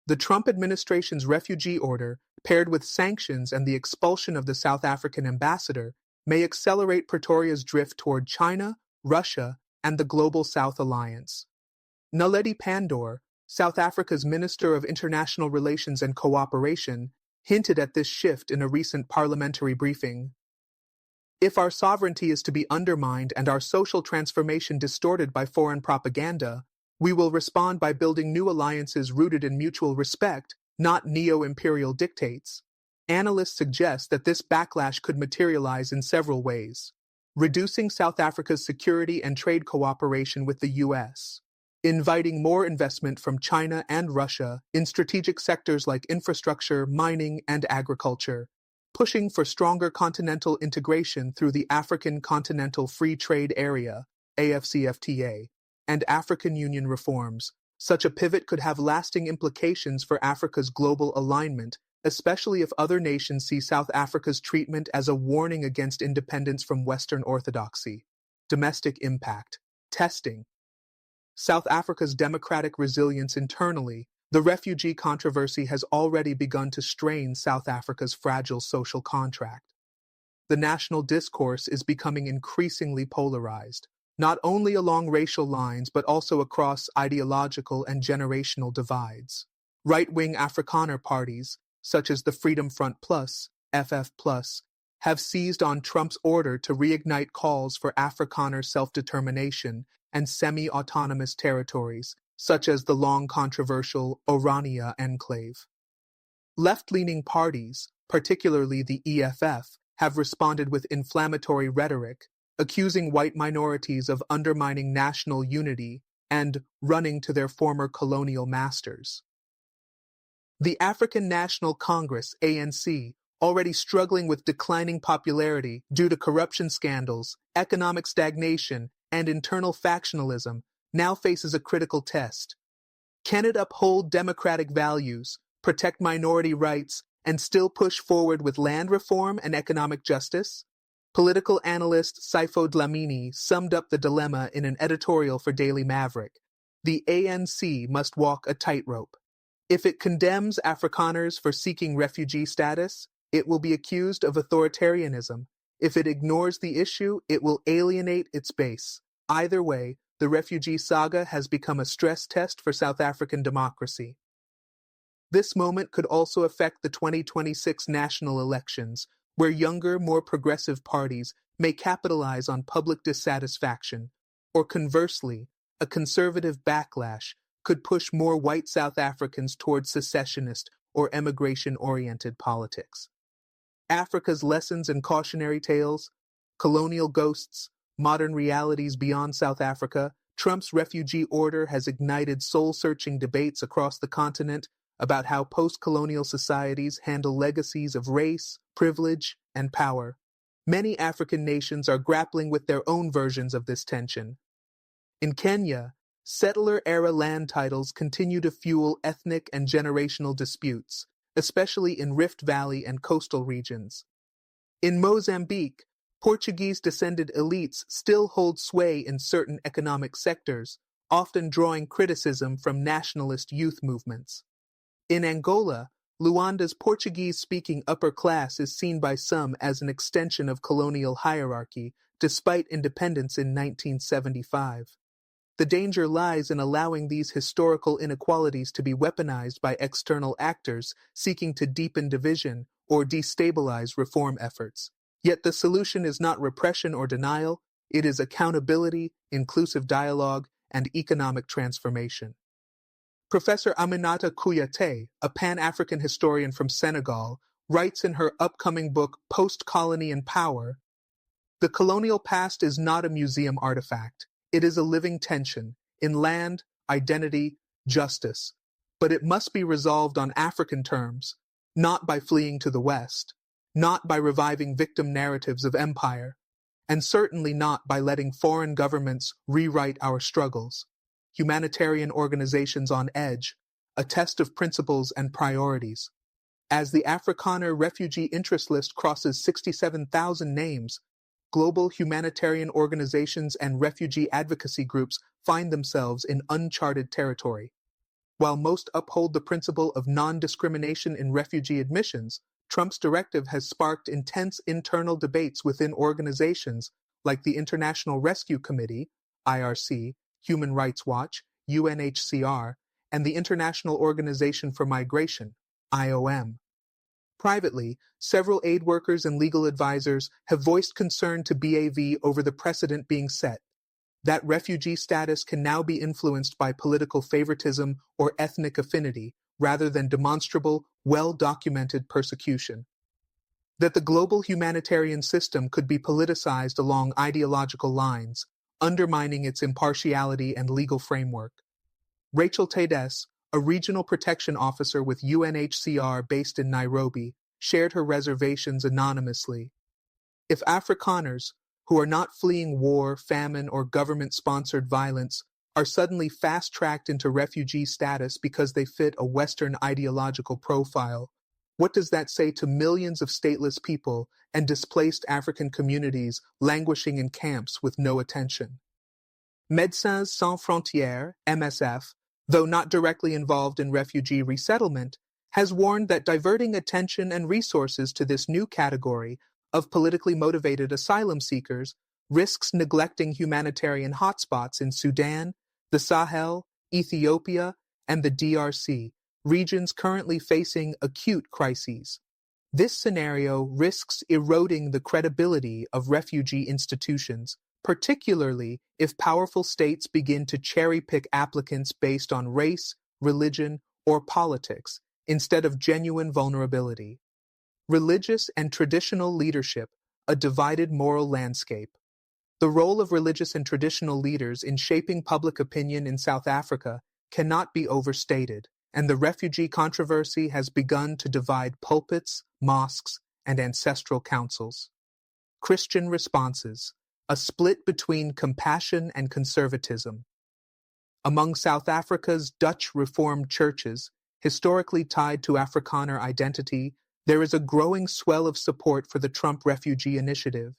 The Trump administration's refugee order, paired with sanctions and the expulsion of the South African ambassador, may accelerate Pretoria's drift toward China, Russia, and the Global South Alliance. Naledi Pandor, South Africa's Minister of International Relations and Cooperation, hinted at this shift in a recent parliamentary briefing. If our sovereignty is to be undermined and our social transformation distorted by foreign propaganda, we will respond by building new alliances rooted in mutual respect, not neo-imperial dictates. Analysts suggest that this backlash could materialize in several ways: reducing South Africa's security and trade cooperation with the U.S., inviting more investment from China and Russia in strategic sectors like infrastructure, mining, and agriculture, pushing for stronger continental integration through the African Continental Free Trade Area, AfCFTA, and African Union reforms. Such a pivot could have lasting implications for Africa's global alignment, especially if other nations see South Africa's treatment as a warning against independence from Western orthodoxy. Domestic impact. Testing. South Africa's democratic resilience internally. The refugee controversy has already begun to strain South Africa's fragile social contract. The national discourse is becoming increasingly polarized, not only along racial lines but also across ideological and generational divides. Right-wing Afrikaner parties, such as the Freedom Front Plus, FF Plus, have seized on Trump's order to reignite calls for Afrikaner self-determination and semi-autonomous territories, such as the long-controversial Orania enclave. Left-leaning parties, particularly the EFF, have responded with inflammatory rhetoric, accusing white minorities of undermining national unity and running to their former colonial masters. The African National Congress, ANC, already struggling with declining popularity due to corruption scandals, economic stagnation, and internal factionalism, now faces a critical test. Can it uphold democratic values, protect minority rights, and still push forward with land reform and economic justice? Political analyst Sifo Dlamini summed up the dilemma in an editorial for Daily Maverick. The ANC must walk a tightrope. If it condemns Afrikaners for seeking refugee status, it will be accused of authoritarianism. If it ignores the issue, it will alienate its base. Either way, the refugee saga has become a stress test for South African democracy. This moment could also affect the 2026 national elections, where younger, more progressive parties may capitalize on public dissatisfaction, or conversely, a conservative backlash could push more white South Africans towards secessionist or emigration-oriented politics. Africa's lessons and cautionary tales, colonial ghosts, modern realities beyond South Africa, Trump's refugee order has ignited soul-searching debates across the continent, about how post-colonial societies handle legacies of race, privilege, and power. Many African nations are grappling with their own versions of this tension. In Kenya, settler-era land titles continue to fuel ethnic and generational disputes, especially in Rift Valley and coastal regions. In Mozambique, Portuguese-descended elites still hold sway in certain economic sectors, often drawing criticism from nationalist youth movements. In Angola, Luanda's Portuguese-speaking upper class is seen by some as an extension of colonial hierarchy, despite independence in 1975. The danger lies in allowing these historical inequalities to be weaponized by external actors seeking to deepen division or destabilize reform efforts. Yet the solution is not repression or denial, it is accountability, inclusive dialogue, and economic transformation. Professor Aminata Kouyaté, a Pan-African historian from Senegal, writes in her upcoming book Post-Colony and Power, "The colonial past is not a museum artifact. It is a living tension in land, identity, justice. But it must be resolved on African terms, not by fleeing to the West, not by reviving victim narratives of empire, and certainly not by letting foreign governments rewrite our struggles. Humanitarian organizations on edge, a test of principles and priorities. As the Afrikaner refugee interest list crosses 67,000 names, global humanitarian organizations and refugee advocacy groups find themselves in uncharted territory. While most uphold the principle of non-discrimination in refugee admissions, Trump's directive has sparked intense internal debates within organizations like the International Rescue Committee, IRC, Human Rights Watch, UNHCR, and the International Organization for Migration, IOM. Privately, several aid workers and legal advisors have voiced concern to BAV over the precedent being set, that refugee status can now be influenced by political favoritism or ethnic affinity rather than demonstrable, well-documented persecution. That the global humanitarian system could be politicized along ideological lines, undermining its impartiality and legal framework. Rachel Tedes, a regional protection officer with UNHCR based in Nairobi, shared her reservations anonymously. If Afrikaners, who are not fleeing war, famine, or government-sponsored violence, are suddenly fast-tracked into refugee status because they fit a Western ideological profile, what does that say to millions of stateless people and displaced African communities languishing in camps with no attention? Médecins Sans Frontières, MSF, though not directly involved in refugee resettlement, has warned that diverting attention and resources to this new category of politically motivated asylum seekers risks neglecting humanitarian hotspots in Sudan, the Sahel, Ethiopia, and the DRC, regions currently facing acute crises. This scenario risks eroding the credibility of refugee institutions, particularly if powerful states begin to cherry-pick applicants based on race, religion, or politics, instead of genuine vulnerability. Religious and traditional leadership, a divided moral landscape. The role of religious and traditional leaders in shaping public opinion in South Africa cannot be overstated, and the refugee controversy has begun to divide pulpits, mosques, and ancestral councils. Christian responses, a split between compassion and conservatism. Among South Africa's Dutch Reformed churches, historically tied to Afrikaner identity, there is a growing swell of support for the Trump refugee initiative.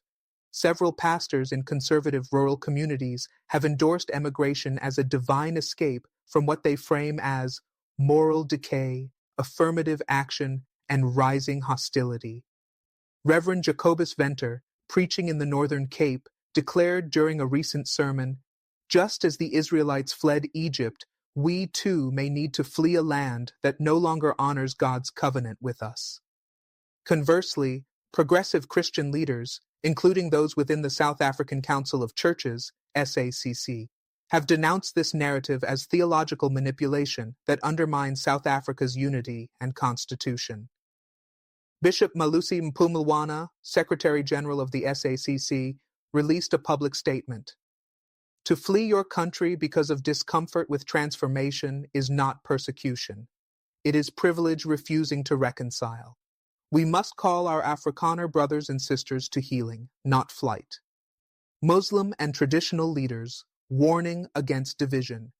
Several pastors in conservative rural communities have endorsed emigration as a divine escape from what they frame as moral decay, affirmative action, and rising hostility. Reverend Jacobus Venter, preaching in the Northern Cape, declared during a recent sermon, "Just as the Israelites fled Egypt, we too may need to flee a land that no longer honors God's covenant with us." Conversely, progressive Christian leaders, including those within the South African Council of Churches, SACC, have denounced this narrative as theological manipulation that undermines South Africa's unity and constitution. Bishop Malusi Mpumlwana, Secretary General of the SACC, released a public statement. To flee your country because of discomfort with transformation is not persecution. It is privilege refusing to reconcile. We must call our Afrikaner brothers and sisters to healing, not flight. Muslim and traditional leaders warning against division.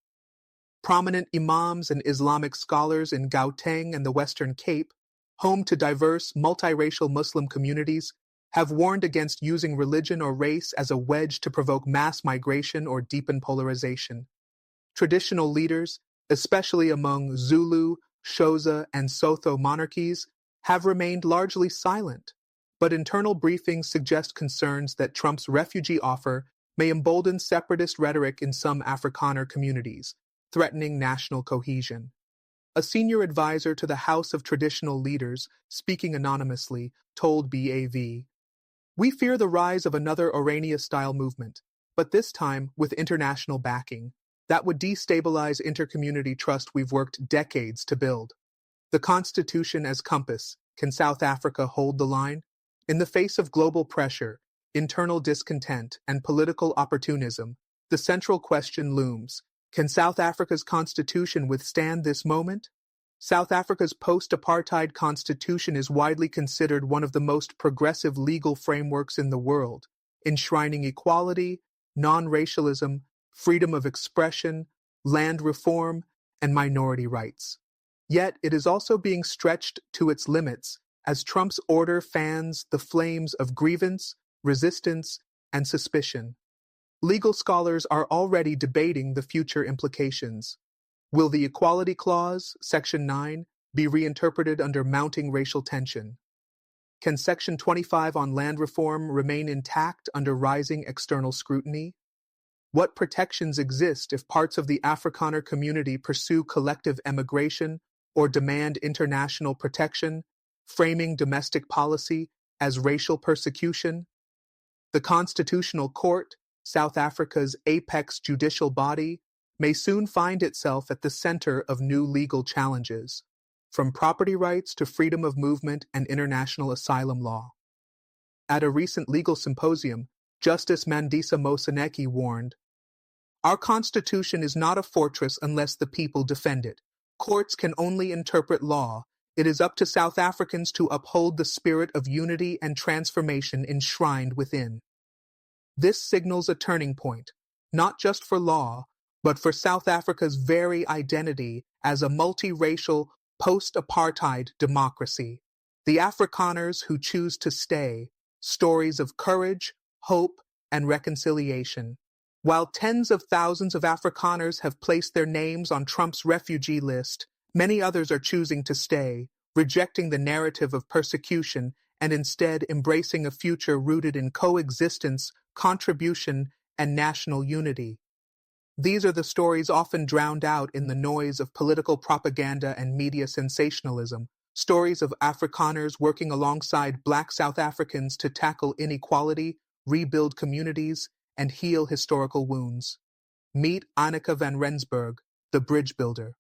Prominent imams and Islamic scholars in Gauteng and the Western Cape, home to diverse, multiracial Muslim communities, have warned against using religion or race as a wedge to provoke mass migration or deepen polarization. Traditional leaders, especially among Zulu, Xhosa, and Sotho monarchies, have remained largely silent, but internal briefings suggest concerns that Trump's refugee offer may embolden separatist rhetoric in some Afrikaner communities, threatening national cohesion. A senior advisor to the House of Traditional Leaders, speaking anonymously, told BAV, "We fear the rise of another Orania-style movement, but this time with international backing, that would destabilize intercommunity trust we've worked decades to build. The Constitution as compass, can South Africa hold the line? In the face of global pressure, internal discontent, and political opportunism, the central question looms. Can South Africa's constitution withstand this moment? South Africa's post-apartheid constitution is widely considered one of the most progressive legal frameworks in the world, enshrining equality, non-racialism, freedom of expression, land reform, and minority rights. Yet it is also being stretched to its limits as Trump's order fans the flames of grievance, resistance, and suspicion. Legal scholars are already debating the future implications. Will the Equality Clause, Section 9, be reinterpreted under mounting racial tension? Can Section 25 on land reform remain intact under rising external scrutiny? What protections exist if parts of the Afrikaner community pursue collective emigration or demand international protection, framing domestic policy as racial persecution? The Constitutional Court, South Africa's apex judicial body, may soon find itself at the center of new legal challenges, from property rights to freedom of movement and international asylum law. At a recent legal symposium, Justice Mandisa Moseneke warned, "Our Constitution is not a fortress unless the people defend it. Courts can only interpret law. It is up to South Africans to uphold the spirit of unity and transformation enshrined within." This signals a turning point, not just for law, but for South Africa's very identity as a multiracial, post-apartheid democracy. The Afrikaners who choose to stay, stories of courage, hope, and reconciliation. While tens of thousands of Afrikaners have placed their names on Trump's refugee list, many others are choosing to stay, rejecting the narrative of persecution and instead embracing a future rooted in coexistence, contribution, and national unity. These are the stories often drowned out in the noise of political propaganda and media sensationalism, stories of Afrikaners working alongside Black South Africans to tackle inequality, rebuild communities, and heal historical wounds. Meet Annika van Rensburg, the bridge builder.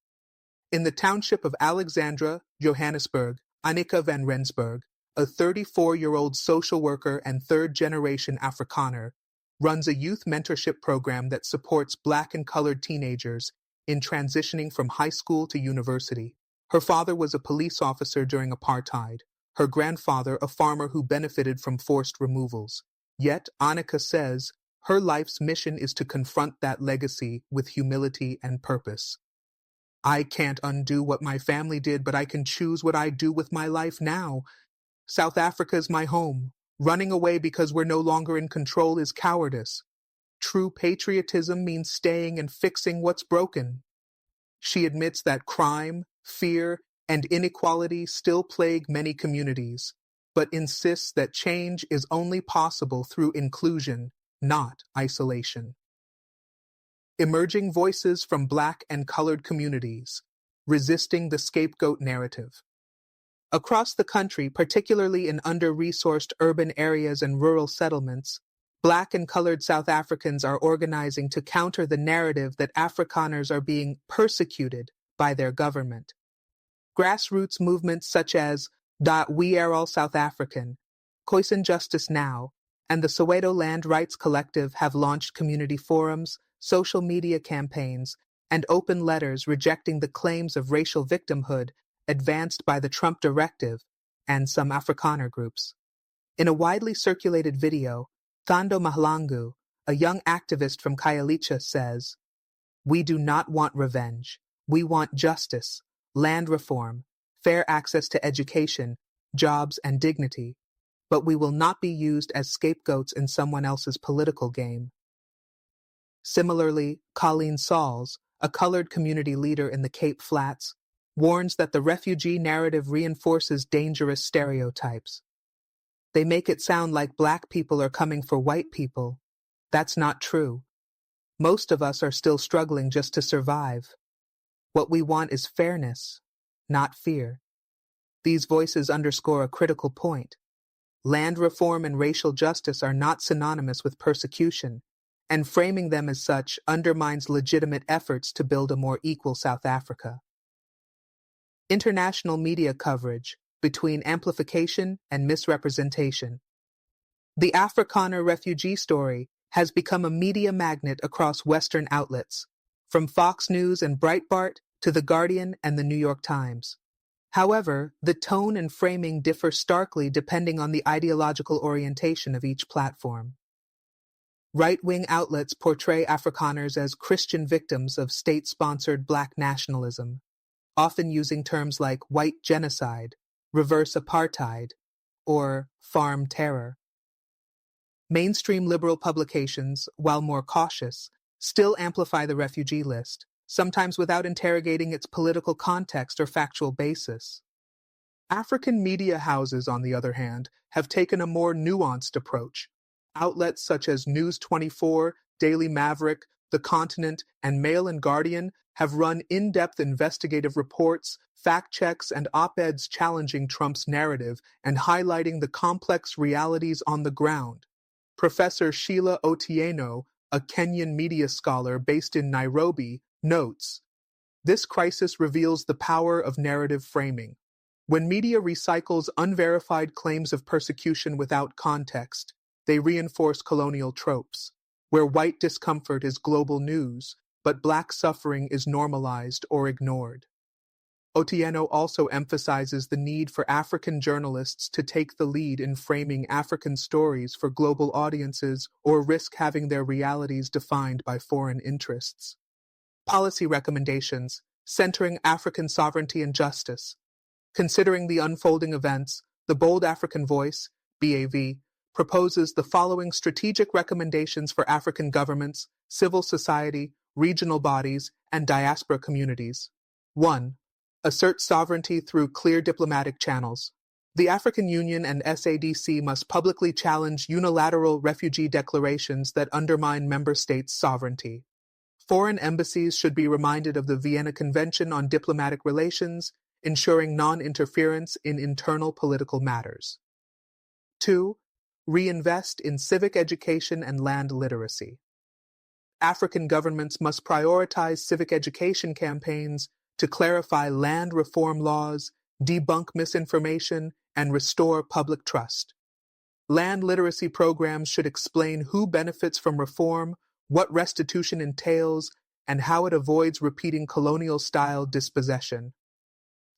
In the township of Alexandra, Johannesburg, Annika van Rensburg, a 34-year-old social worker and third-generation Afrikaner, runs a youth mentorship program that supports Black and colored teenagers in transitioning from high school to university. Her father was a police officer during apartheid, her grandfather a farmer who benefited from forced removals. Yet, Annika says, her life's mission is to confront that legacy with humility and purpose. "I can't undo what my family did, but I can choose what I do with my life now. South Africa is my home. Running away because we're no longer in control is cowardice. True patriotism means staying and fixing what's broken." She admits that crime, fear, and inequality still plague many communities, but insists that change is only possible through inclusion, not isolation. Emerging voices from Black and colored communities, resisting the scapegoat narrative. Across the country, particularly in under-resourced urban areas and rural settlements, Black and colored South Africans are organizing to counter the narrative that Afrikaners are being persecuted by their government. Grassroots movements such as We Are All South African, Khoisan Justice Now, and the Soweto Land Rights Collective have launched community forums, social media campaigns, and open letters rejecting the claims of racial victimhood advanced by the Trump Directive and some Afrikaner groups. In a widely circulated video, Thando Mahlangu, a young activist from Khayelitsha, says, "We do not want revenge. We want justice, land reform, fair access to education, jobs, and dignity, but we will not be used as scapegoats in someone else's political game." Similarly, Colleen Sauls, a colored community leader in the Cape Flats, warns that the refugee narrative reinforces dangerous stereotypes. They make it sound like black people are coming for white people. That's not true. Most of us are still struggling just to survive. What we want is fairness, not fear. These voices underscore a critical point. Land reform and racial justice are not synonymous with persecution, and framing them as such undermines legitimate efforts to build a more equal South Africa. International media coverage between amplification and misrepresentation. The Afrikaner refugee story has become a media magnet across Western outlets, from Fox News and Breitbart to The Guardian and The New York Times. However, the tone and framing differ starkly depending on the ideological orientation of each platform. Right-wing outlets portray Afrikaners as Christian victims of state-sponsored black nationalism, often using terms like white genocide, reverse apartheid, or farm terror. Mainstream liberal publications, while more cautious, still amplify the refugee list, sometimes without interrogating its political context or factual basis. African media houses, on the other hand, have taken a more nuanced approach. Outlets such as News 24, Daily Maverick, The Continent, and Mail and Guardian have run in-depth investigative reports, fact checks, and op-eds challenging Trump's narrative and highlighting the complex realities on the ground. Professor Sheila Otieno, a Kenyan media scholar based in Nairobi, notes, "This crisis reveals the power of narrative framing. When media recycles unverified claims of persecution without context, they reinforce colonial tropes, where white discomfort is global news, but black suffering is normalized or ignored." Otieno also emphasizes the need for African journalists to take the lead in framing African stories for global audiences or risk having their realities defined by foreign interests. Policy recommendations centering African sovereignty and justice. Considering the unfolding events, the Bold African Voice, BAV, proposes the following strategic recommendations for African governments, civil society, regional bodies, and diaspora communities. 1. Assert sovereignty through clear diplomatic channels. The African Union and SADC must publicly challenge unilateral refugee declarations that undermine member states' sovereignty. Foreign embassies should be reminded of the Vienna Convention on Diplomatic Relations, ensuring non-interference in internal political matters. 2. Reinvest in civic education and land literacy. African governments must prioritize civic education campaigns to clarify land reform laws, debunk misinformation, and restore public trust. Land literacy programs should explain who benefits from reform, what restitution entails, and how it avoids repeating colonial-style dispossession.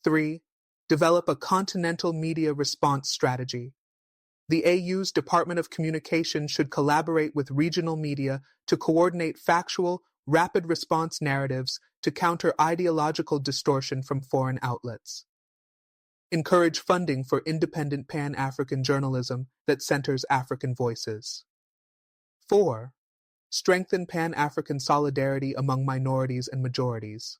3. Develop a continental media response strategy. The AU's Department of Communication should collaborate with regional media to coordinate factual, rapid response narratives to counter ideological distortion from foreign outlets. Encourage funding for independent Pan-African journalism that centers African voices. 4. Strengthen Pan-African solidarity among minorities and majorities.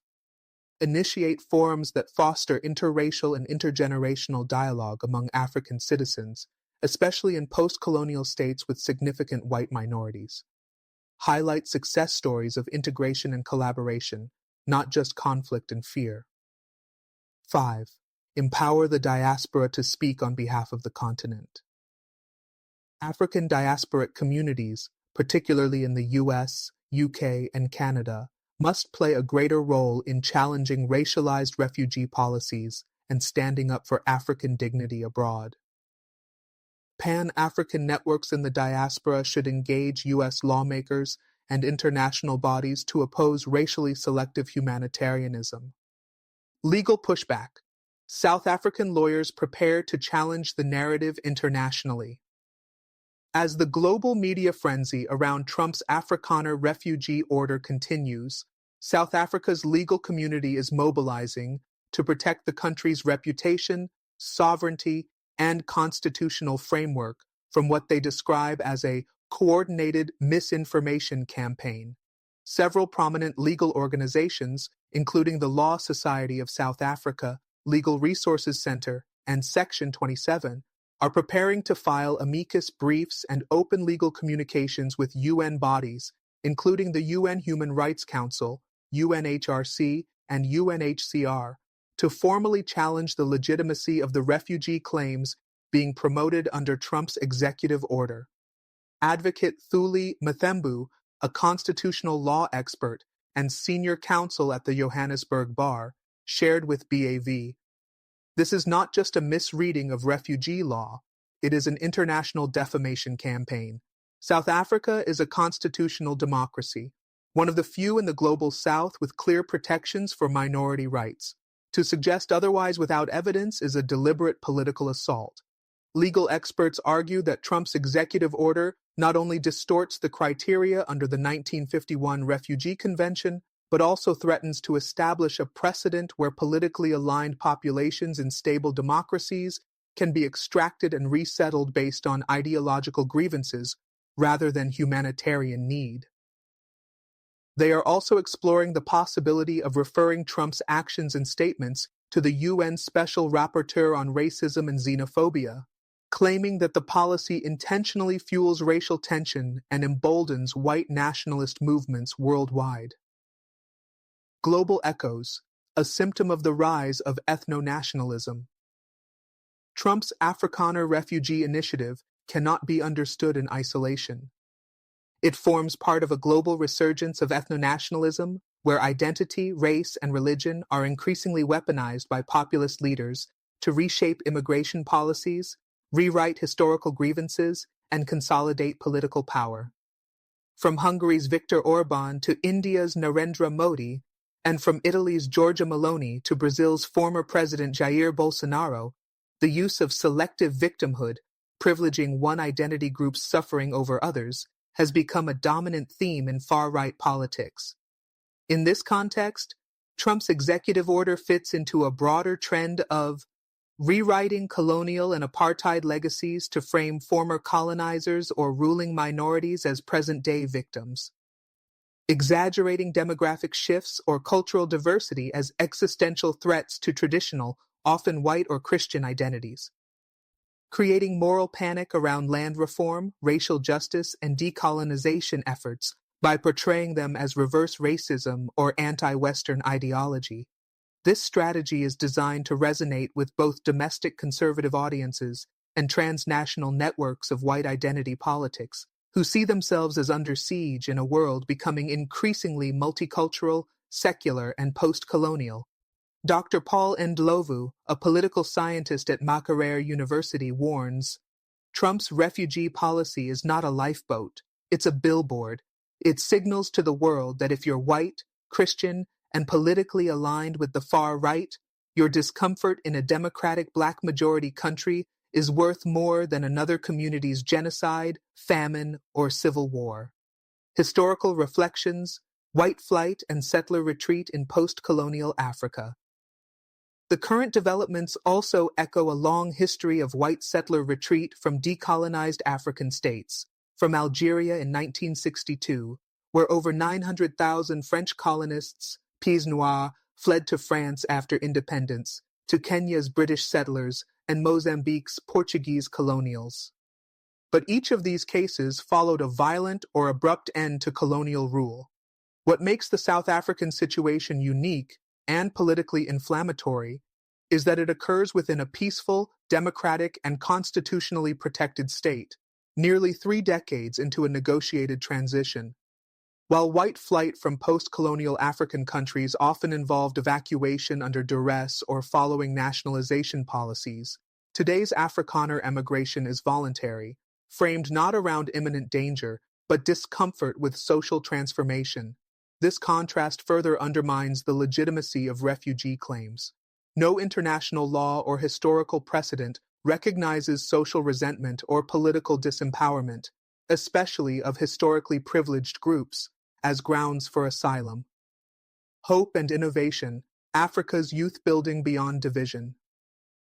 Initiate forums that foster interracial and intergenerational dialogue among African citizens, especially in post-colonial states with significant white minorities. Highlight success stories of integration and collaboration, not just conflict and fear. 5. Empower the diaspora to speak on behalf of the continent. African diasporic communities, particularly in the US, UK, and Canada, must play a greater role in challenging racialized refugee policies and standing up for African dignity abroad. Pan-African networks in the diaspora should engage U.S. lawmakers and international bodies to oppose racially selective humanitarianism. Legal pushback. South African lawyers prepare to challenge the narrative internationally. As the global media frenzy around Trump's Afrikaner refugee order continues, South Africa's legal community is mobilizing to protect the country's reputation, sovereignty, and constitutional framework from what they describe as a coordinated misinformation campaign. Several prominent legal organizations, including the Law Society of South Africa, Legal Resources Center, and Section 27, are preparing to file amicus briefs and open legal communications with UN bodies, including the UN Human Rights Council, UNHRC, and UNHCR, to formally challenge the legitimacy of the refugee claims being promoted under Trump's executive order. Advocate Thuli Mthembu, a constitutional law expert and senior counsel at the Johannesburg Bar, shared with BAV, "This is not just a misreading of refugee law, it is an international defamation campaign. South Africa is a constitutional democracy, one of the few in the global South with clear protections for minority rights. To suggest otherwise without evidence is a deliberate political assault." Legal experts argue that Trump's executive order not only distorts the criteria under the 1951 Refugee Convention, but also threatens to establish a precedent where politically aligned populations in stable democracies can be extracted and resettled based on ideological grievances rather than humanitarian need. They are also exploring the possibility of referring Trump's actions and statements to the UN Special Rapporteur on Racism and Xenophobia, claiming that the policy intentionally fuels racial tension and emboldens white nationalist movements worldwide. Global echoes, a symptom of the rise of ethno-nationalism. Trump's Afrikaner refugee initiative cannot be understood in isolation. It forms part of a global resurgence of ethno-nationalism, where identity, race, and religion are increasingly weaponized by populist leaders to reshape immigration policies, rewrite historical grievances, and consolidate political power. From Hungary's Viktor Orban to India's Narendra Modi, and from Italy's Giorgia Meloni to Brazil's former president Jair Bolsonaro, the use of selective victimhood, privileging one identity group's suffering over others, has become a dominant theme in far-right politics. In this context, Trump's executive order fits into a broader trend of rewriting colonial and apartheid legacies to frame former colonizers or ruling minorities as present-day victims, exaggerating demographic shifts or cultural diversity as existential threats to traditional, often white or Christian identities, creating moral panic around land reform, racial justice, and decolonization efforts by portraying them as reverse racism or anti-Western ideology. This strategy is designed to resonate with both domestic conservative audiences and transnational networks of white identity politics, who see themselves as under siege in a world becoming increasingly multicultural, secular, and post-colonial. Dr. Paul Ndlovu, a political scientist at Makerere University, warns, "Trump's refugee policy is not a lifeboat, it's a billboard. It signals to the world that if you're white, Christian, and politically aligned with the far right, your discomfort in a democratic black majority country is worth more than another community's genocide, famine, or civil war." Historical Reflections, White Flight and Settler Retreat in Post-Colonial Africa. The current developments also echo a long history of white settler retreat from decolonized African states, from Algeria in 1962, where over 900,000 French colonists, Pieds Noirs, fled to France after independence, to Kenya's British settlers, and Mozambique's Portuguese colonials. But each of these cases followed a violent or abrupt end to colonial rule. What makes the South African situation unique and politically inflammatory is that it occurs within a peaceful, democratic, and constitutionally protected state, nearly 3 decades into a negotiated transition. While white flight from post-colonial African countries often involved evacuation under duress or following nationalization policies, today's Afrikaner emigration is voluntary, framed not around imminent danger, but discomfort with social transformation. This contrast further undermines the legitimacy of refugee claims. No international law or historical precedent recognizes social resentment or political disempowerment, especially of historically privileged groups, as grounds for asylum. Hope and innovation, Africa's youth building beyond division.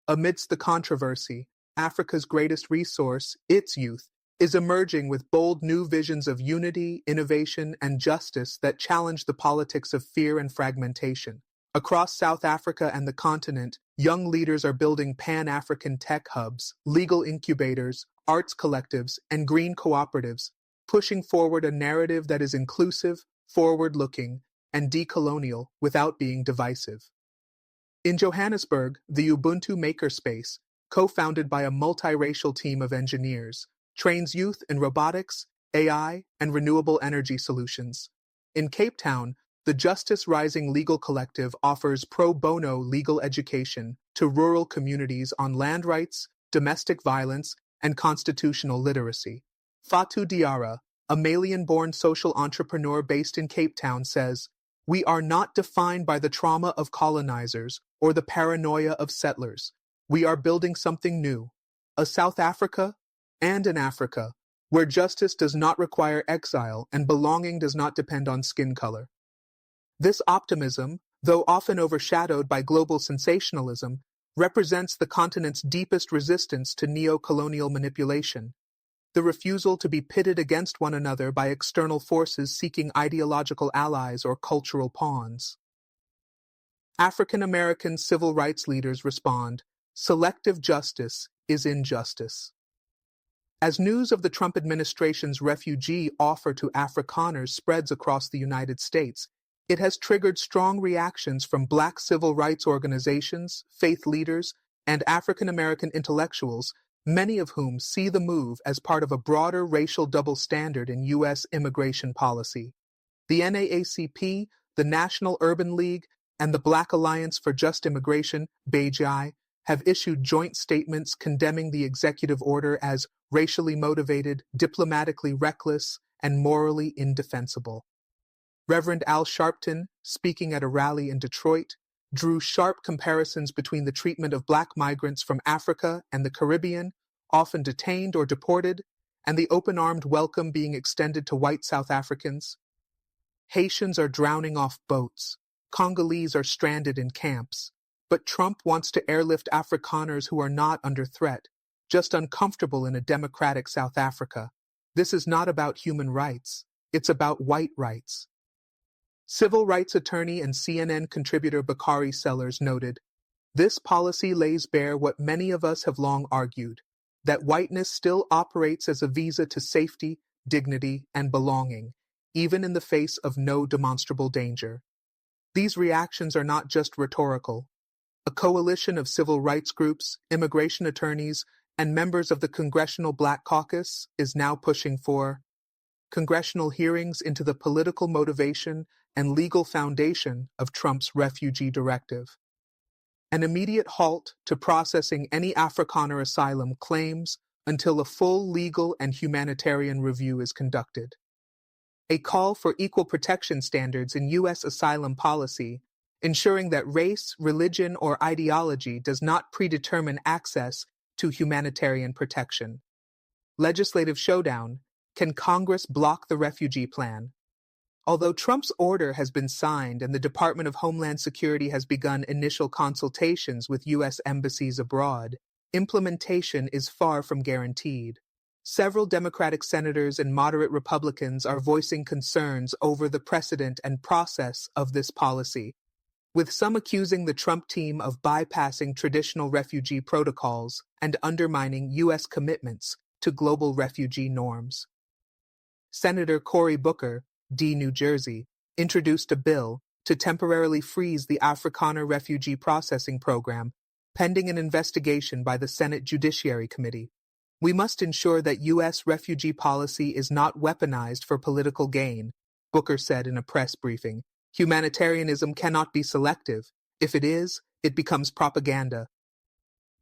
Amidst the controversy, Africa's greatest resource, its youth, is emerging with bold new visions of unity, innovation, and justice that challenge the politics of fear and fragmentation. Across South Africa and the continent, young leaders are building Pan-African tech hubs, legal incubators, arts collectives, and green cooperatives, pushing forward a narrative that is inclusive, forward-looking, and decolonial without being divisive. In Johannesburg, the Ubuntu Makerspace, co-founded by a multiracial team of engineers, trains youth in robotics, AI, and renewable energy solutions. In Cape Town, the Justice Rising Legal Collective offers pro bono legal education to rural communities on land rights, domestic violence, and constitutional literacy. Fatu Diarra, a Malian-born social entrepreneur based in Cape Town, says, "We are not defined by the trauma of colonizers or the paranoia of settlers. We are building something new, a South Africa and an Africa where justice does not require exile and belonging does not depend on skin color." This optimism, though often overshadowed by global sensationalism, represents the continent's deepest resistance to neo-colonial manipulation, the refusal to be pitted against one another by external forces seeking ideological allies or cultural pawns. African American civil rights leaders respond, "Selective justice is injustice." As news of the Trump administration's refugee offer to Afrikaners spreads across the United States, it has triggered strong reactions from Black civil rights organizations, faith leaders, and African American intellectuals, many of whom see the move as part of a broader racial double standard in U.S. immigration policy. The NAACP, the National Urban League, and the Black Alliance for Just Immigration, BAJI, have issued joint statements condemning the executive order as racially motivated, diplomatically reckless, and morally indefensible. Reverend Al Sharpton, speaking at a rally in Detroit, drew sharp comparisons between the treatment of Black migrants from Africa and the Caribbean, often detained or deported, and the open-armed welcome being extended to white South Africans. Haitians are drowning off boats. Congolese are stranded in camps. But Trump wants to airlift Afrikaners who are not under threat, just uncomfortable in a democratic South Africa. This is not about human rights. It's about white rights. Civil rights attorney and CNN contributor Bakari Sellers noted, "This policy lays bare what many of us have long argued, that whiteness still operates as a visa to safety, dignity, and belonging, even in the face of no demonstrable danger." These reactions are not just rhetorical. A coalition of civil rights groups, immigration attorneys, and members of the Congressional Black Caucus is now pushing for congressional hearings into the political motivation and legal foundation of Trump's refugee directive, an immediate halt to processing any Afrikaner asylum claims until a full legal and humanitarian review is conducted, a call for equal protection standards in U.S. asylum policy, ensuring that race, religion, or ideology does not predetermine access to humanitarian protection. Legislative showdown. Can Congress block the refugee plan? Although Trump's order has been signed and the Department of Homeland Security has begun initial consultations with U.S. embassies abroad, implementation is far from guaranteed. Several Democratic senators and moderate Republicans are voicing concerns over the precedent and process of this policy, with some accusing the Trump team of bypassing traditional refugee protocols and undermining U.S. commitments to global refugee norms. Senator Cory Booker, D. New Jersey, introduced a bill to temporarily freeze the Afrikaner Refugee Processing Program, pending an investigation by the Senate Judiciary Committee. "We must ensure that U.S. refugee policy is not weaponized for political gain," Booker said in a press briefing. "Humanitarianism cannot be selective. If it is, it becomes propaganda."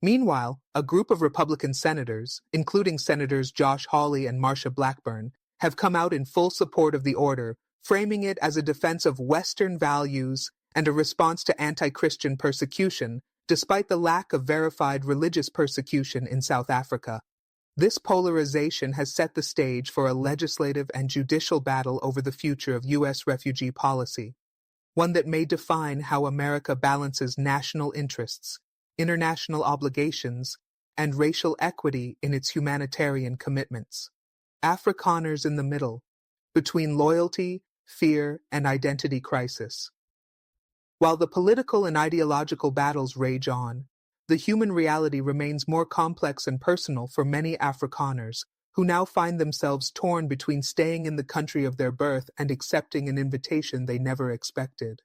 Meanwhile, a group of Republican senators, including Senators Josh Hawley and Marsha Blackburn, have come out in full support of the order, framing it as a defense of Western values and a response to anti-Christian persecution, Despite the lack of verified religious persecution in South Africa, this polarization has set the stage for a legislative and judicial battle over the future of U.S. refugee policy, one that may define how America balances national interests, international obligations, and racial equity in its humanitarian commitments. Afrikaners in the middle, between loyalty, fear, and identity crisis. While the political and ideological battles rage on, the human reality remains more complex and personal for many Afrikaners, who now find themselves torn between staying in the country of their birth and accepting an invitation they never expected.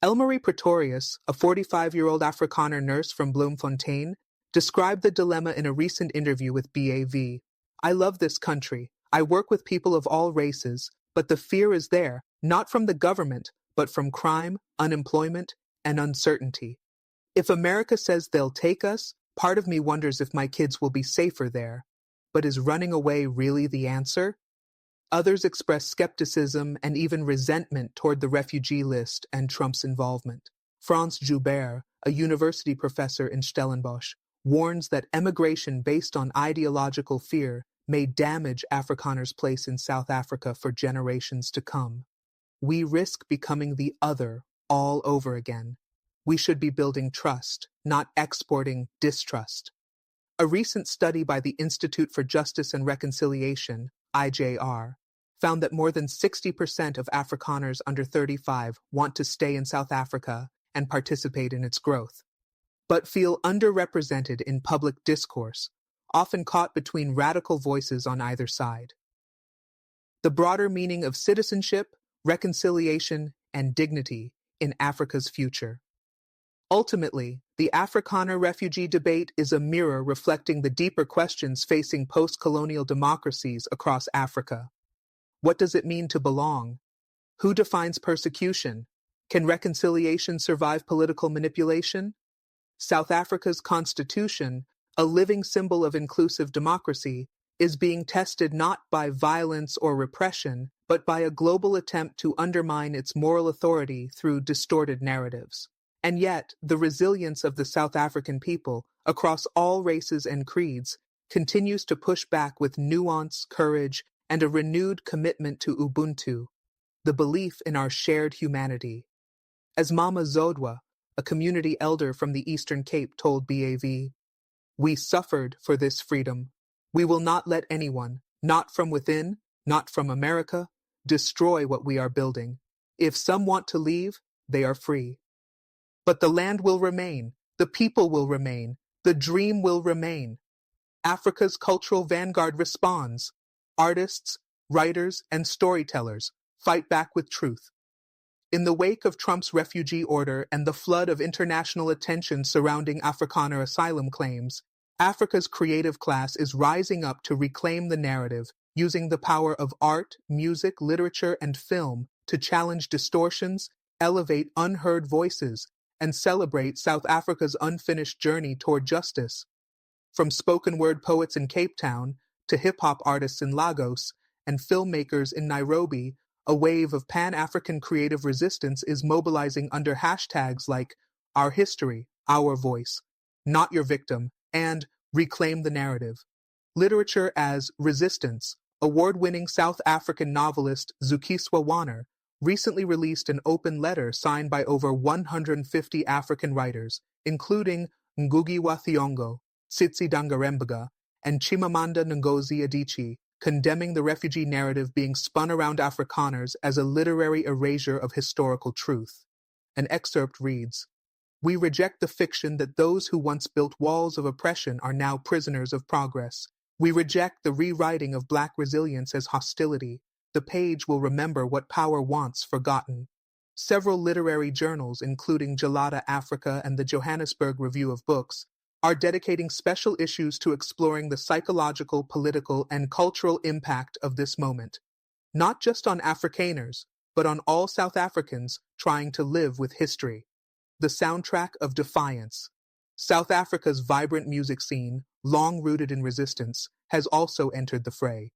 Elmarie Pretorius, a 45-year-old Afrikaner nurse from Bloemfontein, described the dilemma in a recent interview with BAV. "I love this country. I work with people of all races, but the fear is there, not from the government, but from crime, unemployment, and uncertainty. If America says they'll take us, part of me wonders if my kids will be safer there. But is running away really the answer?" Others express skepticism and even resentment toward the refugee list and Trump's involvement. Frans Joubert, a university professor in Stellenbosch, warns that emigration based on ideological fear may damage Afrikaners' place in South Africa for generations to come. We risk becoming the other all over again. We should be building trust, not exporting distrust. A recent study by the Institute for Justice and Reconciliation, IJR, found that more than 60% of Afrikaners under 35 want to stay in South Africa and participate in its growth, but feel underrepresented in public discourse, often caught between radical voices on either side. The broader meaning of citizenship, reconciliation, and dignity in Africa's future. Ultimately, the Afrikaner refugee debate is a mirror reflecting the deeper questions facing post-colonial democracies across Africa. What does it mean to belong? Who defines persecution? Can reconciliation survive political manipulation? South Africa's constitution, a living symbol of inclusive democracy, is being tested not by violence or repression, but by a global attempt to undermine its moral authority through distorted narratives. And yet, the resilience of the South African people, across all races and creeds, continues to push back with nuance, courage, and a renewed commitment to Ubuntu, the belief in our shared humanity. As Mama Zodwa, a community elder from the Eastern Cape, told BAV, "We suffered for this freedom. We will not let anyone, not from within, not from America, destroy what we are building. If some want to leave, they are free. But the land will remain, the people will remain, the dream will remain." Africa's cultural vanguard responds. Artists, writers, and storytellers fight back with truth. In the wake of Trump's refugee order and the flood of international attention surrounding Afrikaner asylum claims, Africa's creative class is rising up to reclaim the narrative, using the power of art, music, literature, and film to challenge distortions, elevate unheard voices, and celebrate South Africa's unfinished journey toward justice. From spoken word poets in Cape Town to hip-hop artists in Lagos and filmmakers in Nairobi, a wave of Pan-African creative resistance is mobilizing under hashtags like Our History, Our Voice, Not Your Victim, and Reclaim the Narrative. Literature as Resistance, award-winning South African novelist Zukiswa Warner recently released an open letter signed by over 150 African writers, including Ngugi wa Thiong'o, Tsitsi Dangarembga, and Chimamanda Ngozi Adichie, condemning the refugee narrative being spun around Afrikaners as a literary erasure of historical truth. An excerpt reads, "We reject the fiction that those who once built walls of oppression are now prisoners of progress. We reject the rewriting of Black resilience as hostility. The page will remember what power wants forgotten." Several literary journals, including Gelada Africa and the Johannesburg Review of Books, are dedicating special issues to exploring the psychological, political, and cultural impact of this moment, not just on Afrikaners, but on all South Africans trying to live with history. The soundtrack of defiance. South Africa's vibrant music scene, long rooted in resistance, has also entered the fray.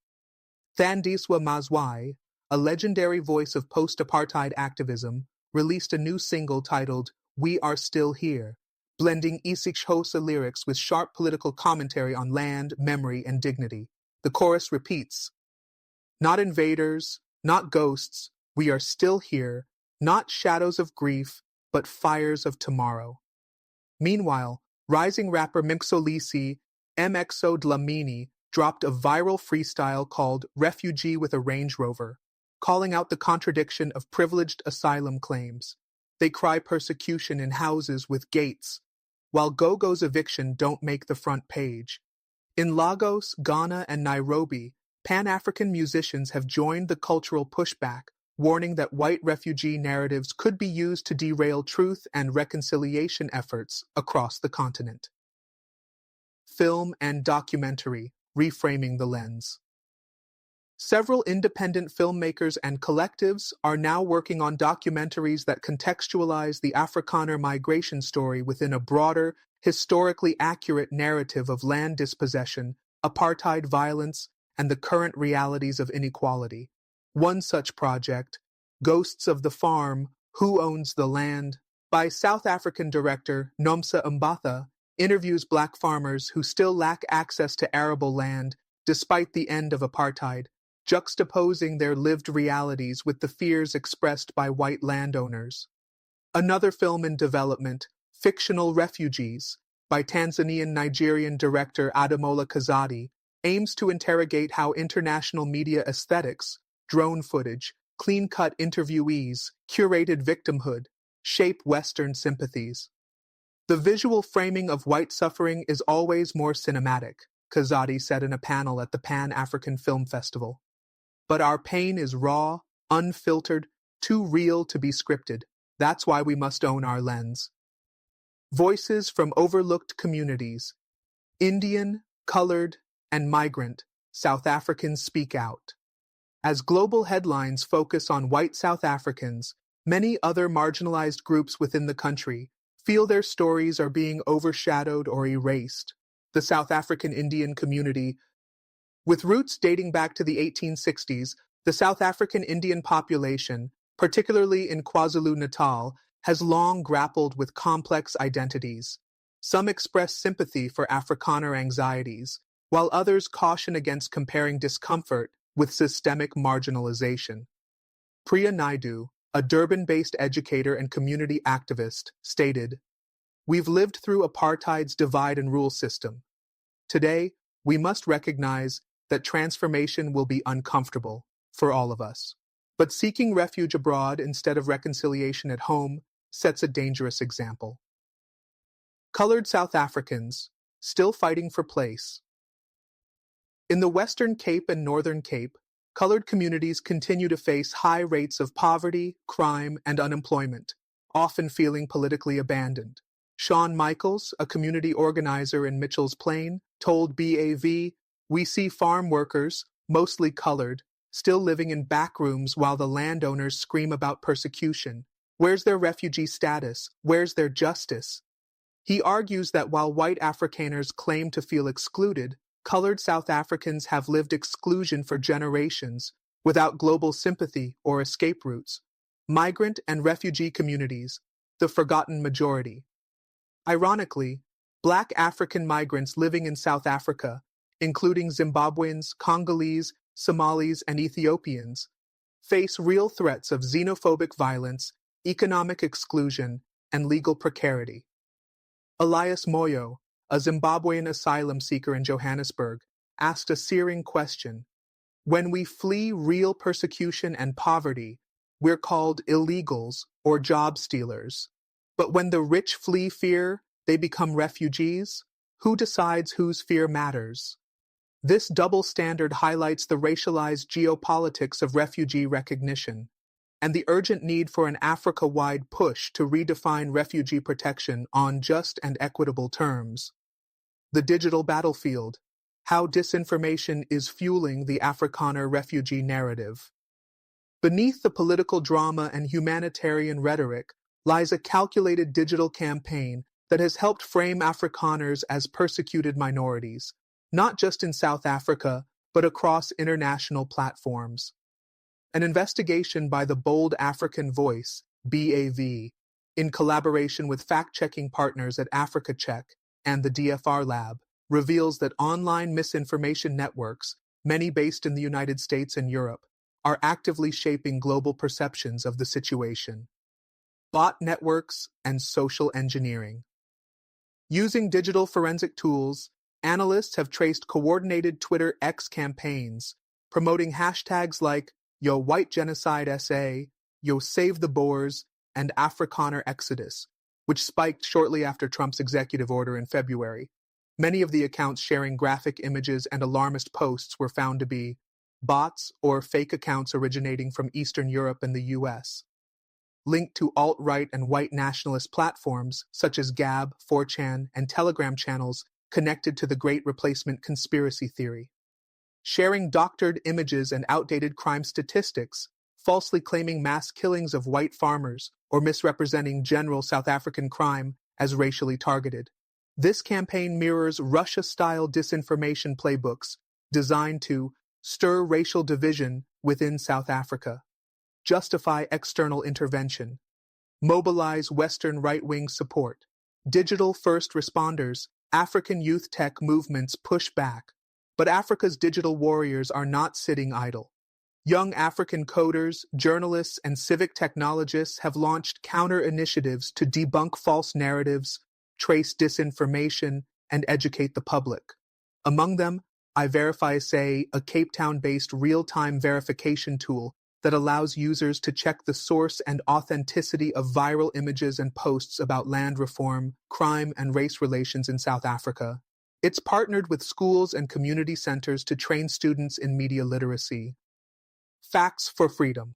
Thandiswa Mazwai, a legendary voice of post-apartheid activism, released a new single titled We Are Still Here, blending Isikhosa lyrics with sharp political commentary on land, memory, and dignity. The chorus repeats, "Not invaders, not ghosts, we are still here, not shadows of grief, but fires of tomorrow." Meanwhile, rising rapper Mxolisi MXO Dlamini dropped a viral freestyle called Refugee with a Range Rover, calling out the contradiction of privileged asylum claims. They cry persecution in houses with gates, while Go-Go's eviction don't make the front page. In Lagos, Ghana, and Nairobi, Pan-African musicians have joined the cultural pushback, warning that white refugee narratives could be used to derail truth and reconciliation efforts across the continent. Film and documentary, reframing the lens. Several independent filmmakers and collectives are now working on documentaries that contextualize the Afrikaner migration story within a broader, historically accurate narrative of land dispossession, apartheid violence, and the current realities of inequality. One such project, Ghosts of the Farm, Who Owns the Land, by South African director Nomsa Mbatha, interviews black farmers who still lack access to arable land despite the end of apartheid, juxtaposing their lived realities with the fears expressed by white landowners. Another film in development, Fictional Refugees, by Tanzanian-Nigerian director Ademola Kazadi, aims to interrogate how international media aesthetics, drone footage, clean-cut interviewees, curated victimhood, shape Western sympathies. The visual framing of white suffering is always more cinematic, Kazadi said in a panel at the Pan-African Film Festival. But our pain is raw, unfiltered, too real to be scripted. That's why we must own our lens. Voices from overlooked communities. Indian, colored, and migrant, South Africans speak out. As global headlines focus on white South Africans, many other marginalized groups within the country feel their stories are being overshadowed or erased. The South African Indian community, with roots dating back to the 1860s, the South African Indian population, particularly in KwaZulu-Natal, has long grappled with complex identities. Some express sympathy for Afrikaner anxieties, while others caution against comparing discomfort with systemic marginalization. Priya Naidu, a Durban-based educator and community activist, stated, "We've lived through apartheid's divide and rule system. Today, we must recognize that transformation will be uncomfortable for all of us. But seeking refuge abroad instead of reconciliation at home sets a dangerous example." Colored South Africans, still fighting for place. In the Western Cape and Northern Cape, colored communities continue to face high rates of poverty, crime, and unemployment, often feeling politically abandoned. Sean Michaels, a community organizer in Mitchell's Plain, told BAV, "We see farm workers, mostly colored, still living in back rooms while the landowners scream about persecution. Where's their refugee status? Where's their justice?" He argues that while white Afrikaners claim to feel excluded, colored South Africans have lived exclusion for generations without global sympathy or escape routes. Migrant and refugee communities, the forgotten majority. Ironically, Black African migrants living in South Africa, including Zimbabweans, Congolese, Somalis, and Ethiopians, face real threats of xenophobic violence, economic exclusion, and legal precarity. Elias Moyo, a Zimbabwean asylum seeker in Johannesburg, asked a searing question. When we flee real persecution and poverty, we're called illegals or job stealers. But when the rich flee fear, they become refugees? Who decides whose fear matters? This double standard highlights the racialized geopolitics of refugee recognition and the urgent need for an Africa-wide push to redefine refugee protection on just and equitable terms. The digital battlefield, how disinformation is fueling the Afrikaner refugee narrative. Beneath the political drama and humanitarian rhetoric lies a calculated digital campaign that has helped frame Afrikaners as persecuted minorities, not just in South Africa, but across international platforms. An investigation by the Bold African Voice, BAV, in collaboration with fact-checking partners at AfricaCheck and the DFR Lab, reveals that online misinformation networks, many based in the United States and Europe, are actively shaping global perceptions of the situation. Bot networks and social engineering. Using digital forensic tools, analysts have traced coordinated Twitter X campaigns promoting hashtags like Yo White Genocide SA, Yo Save the Boers, and Afrikaner Exodus, which spiked shortly after Trump's executive order in February. Many of the accounts sharing graphic images and alarmist posts were found to be bots or fake accounts originating from Eastern Europe and the US, linked to alt-right and white nationalist platforms such as Gab, 4chan, and Telegram channels connected to the Great Replacement conspiracy theory. Sharing doctored images and outdated crime statistics, falsely claiming mass killings of white farmers, or misrepresenting general South African crime as racially targeted. This campaign mirrors Russia-style disinformation playbooks designed to stir racial division within South Africa, justify external intervention, mobilize Western right-wing support, digital first responders, African youth tech movements push back, but Africa's digital warriors are not sitting idle. Young African coders, journalists, and civic technologists have launched counter-initiatives to debunk false narratives, trace disinformation, and educate the public. Among them, iVerify SA, a Cape Town-based real-time verification tool that allows users to check the source and authenticity of viral images and posts about land reform, crime, and race relations in South Africa. It's partnered with schools and community centers to train students in media literacy. Facts for Freedom.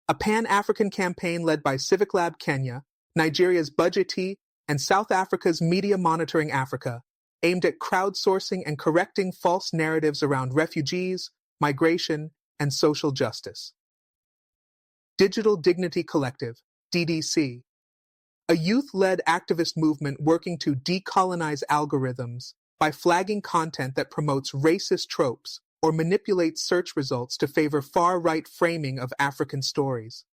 A Pan-African campaign led by Civic Lab Kenya, Nigeria's Budgetee, and South Africa's Media Monitoring Africa, aimed at crowdsourcing and correcting false narratives around refugees, migration, and social justice. Digital Dignity Collective, DDC, a youth-led activist movement working to decolonize algorithms by flagging content that promotes racist tropes or manipulates search results to favor far-right framing of African stories.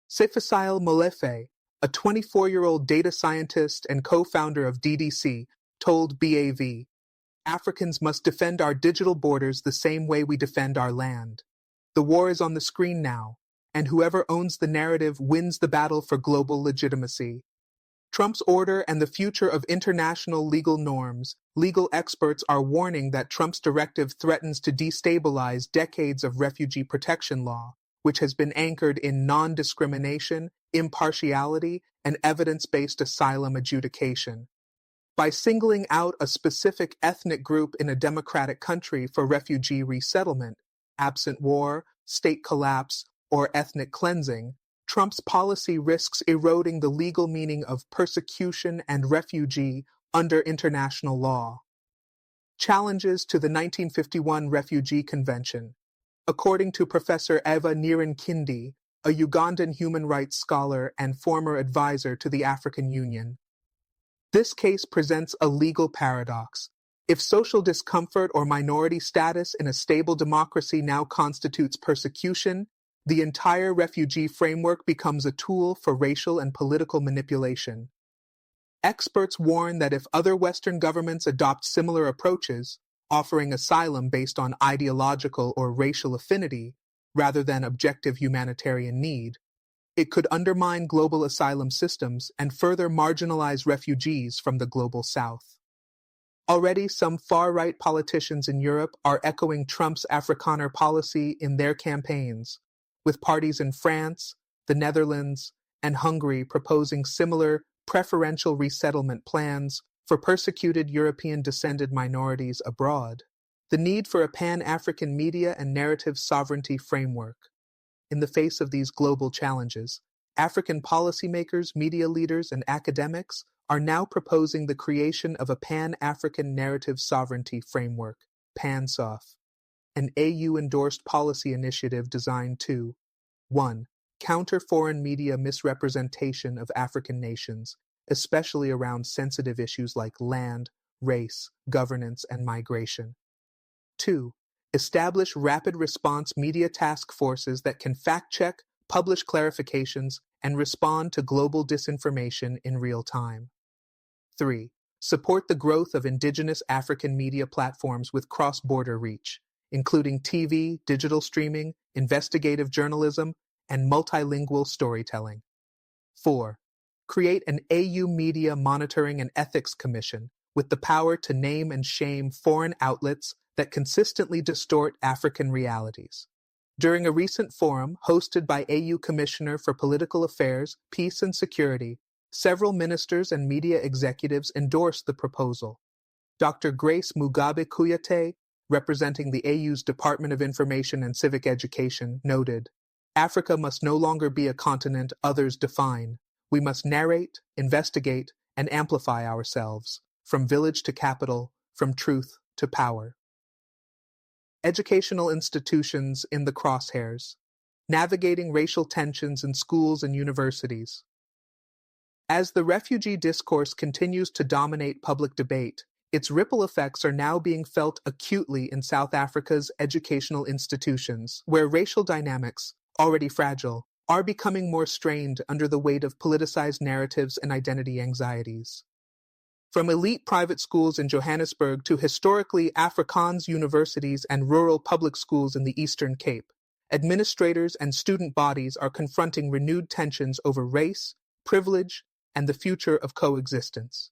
Sefisail Molefe, a 24-year-old data scientist and co-founder of DDC, told BAV, "Africans must defend our digital borders the same way we defend our land. The war is on the screen now, and whoever owns the narrative wins the battle for global legitimacy." Trump's order and the future of international legal norms, legal experts are warning that Trump's directive threatens to destabilize decades of refugee protection law, which has been anchored in non-discrimination, impartiality, and evidence-based asylum adjudication. By singling out a specific ethnic group in a democratic country for refugee resettlement, absent war, state collapse, or ethnic cleansing, Trump's policy risks eroding the legal meaning of persecution and refugee under international law. Challenges to the 1951 Refugee Convention. According to Professor Eva Nyirinkindi, a Ugandan human rights scholar and former advisor to the African Union, this case presents a legal paradox. If social discomfort or minority status in a stable democracy now constitutes persecution, the entire refugee framework becomes a tool for racial and political manipulation. Experts warn that if other Western governments adopt similar approaches, offering asylum based on ideological or racial affinity rather than objective humanitarian need, it could undermine global asylum systems and further marginalize refugees from the global South. Already, some far-right politicians in Europe are echoing Trump's Afrikaner policy in their campaigns, with parties in France, the Netherlands, and Hungary proposing similar preferential resettlement plans for persecuted European-descended minorities abroad. The need for a Pan-African media and narrative sovereignty framework. In the face of these global challenges, African policymakers, media leaders, and academics are now proposing the creation of a Pan-African narrative sovereignty framework, PANSOF, an AU-endorsed policy initiative designed to 1. Counter foreign media misrepresentation of African nations, especially around sensitive issues like land, race, governance, and migration. 2. Establish rapid response media task forces that can fact-check, publish clarifications, and respond to global disinformation in real time. 3. Support the growth of indigenous African media platforms with cross-border reach, including TV, digital streaming, investigative journalism, and multilingual storytelling. 4. Create an AU Media Monitoring and Ethics Commission with the power to name and shame foreign outlets that consistently distort African realities. During a recent forum hosted by AU Commissioner for Political Affairs, Peace and Security, several ministers and media executives endorsed the proposal. Dr. Grace Mugabe Kuyate, representing the AU's Department of Information and Civic Education, noted, "Africa must no longer be a continent others define. We must narrate, investigate, and amplify ourselves, from village to capital, from truth to power." Educational institutions in the crosshairs, navigating racial tensions in schools and universities. As the refugee discourse continues to dominate public debate, its ripple effects are now being felt acutely in South Africa's educational institutions, where racial dynamics, already fragile, are becoming more strained under the weight of politicized narratives and identity anxieties. From elite private schools in Johannesburg to historically Afrikaans universities and rural public schools in the Eastern Cape, administrators and student bodies are confronting renewed tensions over race, privilege, and the future of coexistence.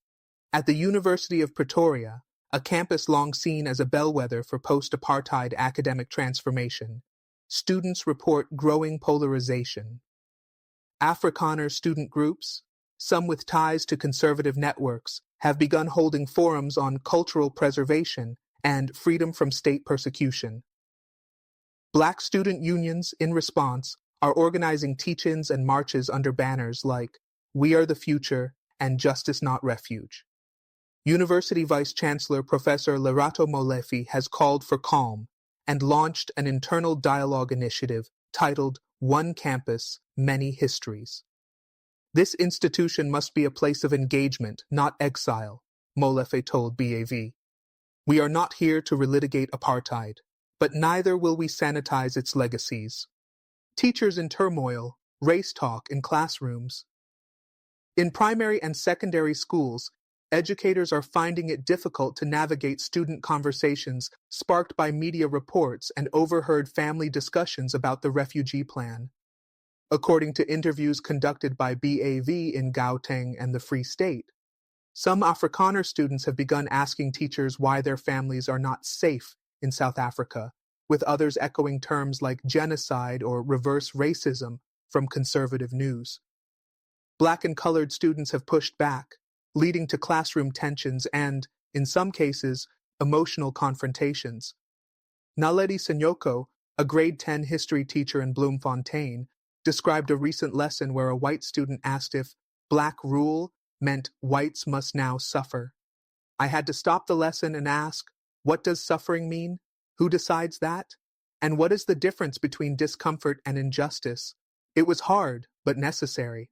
At the University of Pretoria, a campus long seen as a bellwether for post-apartheid academic transformation, students report growing polarization. Afrikaner student groups, some with ties to conservative networks, have begun holding forums on cultural preservation and freedom from state persecution. Black student unions, in response, are organizing teach-ins and marches under banners like "We are the future" and "Justice not refuge." University Vice-Chancellor Professor Lerato Molefe has called for calm and launched an internal dialogue initiative titled "One Campus, Many Histories." This institution must be a place of engagement, not exile, Molefe told BAV. "We are not here to relitigate apartheid, but neither will we sanitize its legacies." Teachers in turmoil, race talk in classrooms. In primary and secondary schools, educators are finding it difficult to navigate student conversations sparked by media reports and overheard family discussions about the refugee plan. According to interviews conducted by BAV in Gauteng and the Free State, some Afrikaner students have begun asking teachers why their families are not safe in South Africa, with others echoing terms like genocide or reverse racism from conservative news. Black and colored students have pushed back, leading to classroom tensions and, in some cases, emotional confrontations. Naledi Senyoko, a grade 10 history teacher in Bloemfontein, described a recent lesson where a white student asked if "black rule" meant whites must now suffer. "I had to stop the lesson and ask, what does suffering mean? Who decides that? And what is the difference between discomfort and injustice? It was hard, but necessary."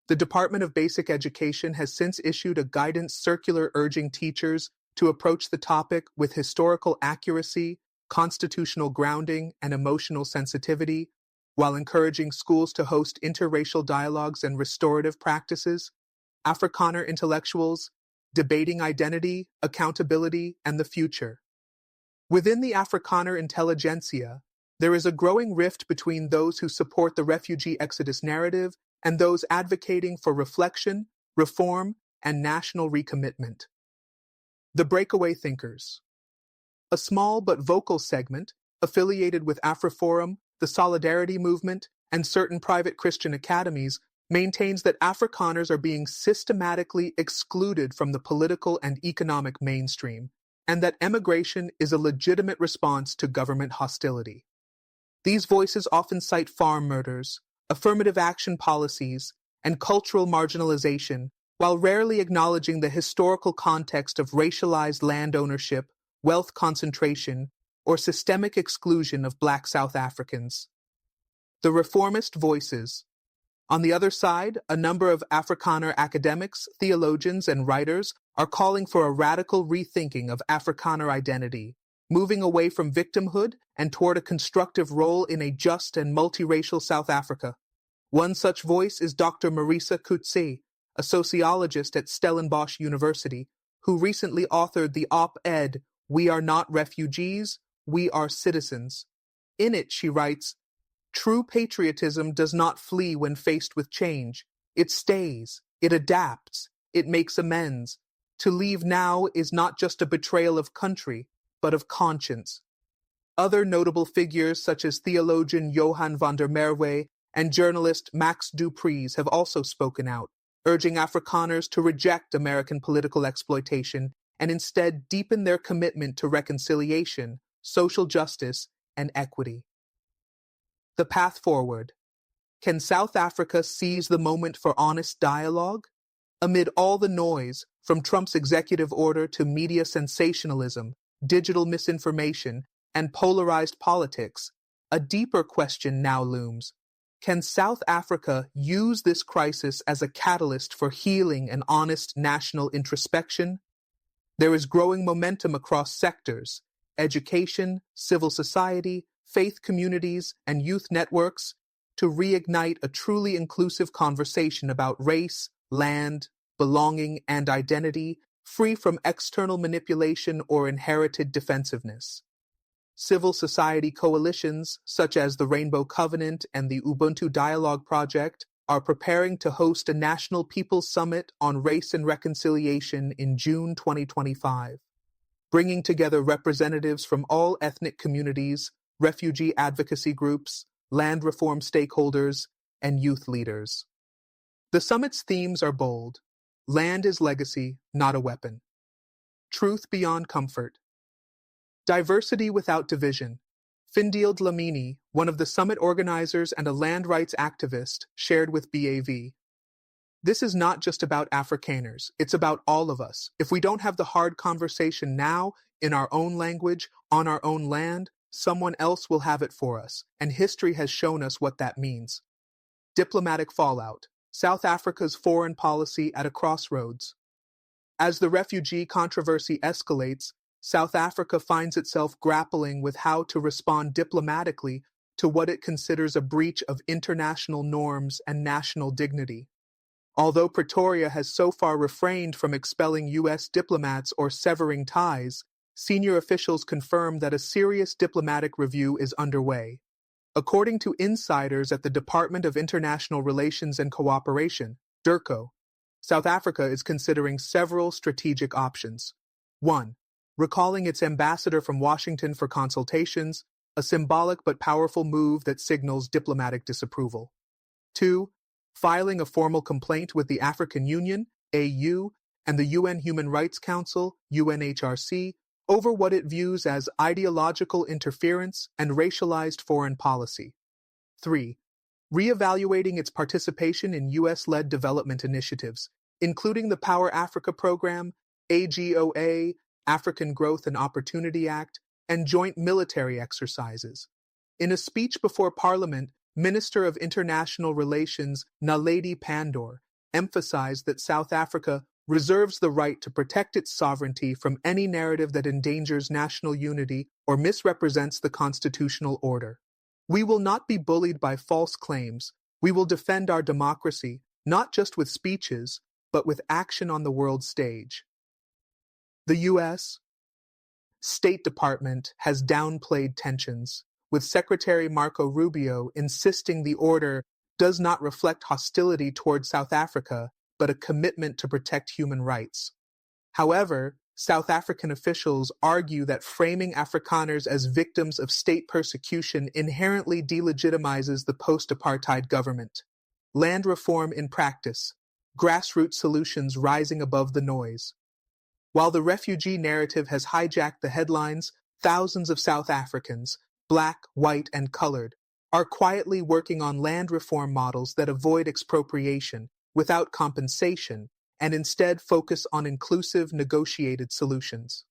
The Department of Basic Education has since issued a guidance circular urging teachers to approach the topic with historical accuracy, constitutional grounding, and emotional sensitivity, while encouraging schools to host interracial dialogues and restorative practices. Afrikaner intellectuals, debating identity, accountability, and the future. Within the Afrikaner intelligentsia, there is a growing rift between those who support the refugee exodus narrative and those advocating for reflection, reform, and national recommitment. The breakaway thinkers. A small but vocal segment, affiliated with AfriForum, the Solidarity Movement, and certain private Christian academies, maintains that Afrikaners are being systematically excluded from the political and economic mainstream, and that emigration is a legitimate response to government hostility. These voices often cite farm murders, affirmative action policies, and cultural marginalization, while rarely acknowledging the historical context of racialized land ownership, wealth concentration, or systemic exclusion of Black South Africans. The reformist voices. On the other side, a number of Afrikaner academics, theologians, and writers are calling for a radical rethinking of Afrikaner identity, moving away from victimhood and toward a constructive role in a just and multiracial South Africa. One such voice is Dr. Marisa Coetzee, a sociologist at Stellenbosch University, who recently authored the op-ed, "We Are Not Refugees, We Are Citizens." In it, she writes, "True patriotism does not flee when faced with change. It stays, it adapts, it makes amends. To leave now is not just a betrayal of country, but of conscience." Other notable figures such as theologian Johan van der Merwe and journalist Max Dupreez have also spoken out, urging Afrikaners to reject American political exploitation and instead deepen their commitment to reconciliation, social justice, and equity. The path forward. Can South Africa seize the moment for honest dialogue? Amid all the noise, from Trump's executive order to media sensationalism, digital misinformation, and polarized politics, a deeper question now looms. Can South Africa use this crisis as a catalyst for healing and honest national introspection? There is growing momentum across sectors: education, civil society, faith communities, and youth networks to reignite a truly inclusive conversation about race, land, belonging, and identity, free from external manipulation or inherited defensiveness. Civil society coalitions, such as the Rainbow Covenant and the Ubuntu Dialogue Project, are preparing to host a National People's Summit on Race and Reconciliation in June 2025, bringing together representatives from all ethnic communities, refugee advocacy groups, land reform stakeholders, and youth leaders. The summit's themes are bold: land is legacy, not a weapon; truth beyond comfort; diversity without division. Findiel Dlamini, one of the summit organizers and a land rights activist, shared with BAV. "This is not just about Afrikaners, it's about all of us. If we don't have the hard conversation now, in our own language, on our own land, someone else will have it for us, and history has shown us what that means." Diplomatic fallout. South Africa's foreign policy at a crossroads. As the refugee controversy escalates, South Africa finds itself grappling with how to respond diplomatically to what it considers a breach of international norms and national dignity. Although Pretoria has so far refrained from expelling U.S. diplomats or severing ties, senior officials confirm that a serious diplomatic review is underway. According to insiders at the Department of International Relations and Cooperation, DIRCO, South Africa is considering several strategic options. 1. Recalling its ambassador from Washington for consultations, a symbolic but powerful move that signals diplomatic disapproval. 2. Filing a formal complaint with the African Union, AU, and the UN Human Rights Council, UNHRC, over what it views as ideological interference and racialized foreign policy. 3. Reevaluating its participation in U.S.-led development initiatives, including the Power Africa Program, AGOA, African Growth and Opportunity Act, and joint military exercises. In a speech before Parliament, Minister of International Relations Naledi Pandor emphasized that South Africa reserves the right to protect its sovereignty from any narrative that endangers national unity or misrepresents the constitutional order. "We will not be bullied by false claims. We will defend our democracy, not just with speeches, but with action on the world stage." The U.S. State Department has downplayed tensions, with Secretary Marco Rubio insisting the order does not reflect hostility toward South Africa, but a commitment to protect human rights. However, South African officials argue that framing Afrikaners as victims of state persecution inherently delegitimizes the post-apartheid government. Land reform in practice. Grassroots solutions rising above the noise. While the refugee narrative has hijacked the headlines, thousands of South Africans, black, white, and colored, are quietly working on land reform models that avoid expropriation, without compensation, and instead focus on inclusive, negotiated solutions.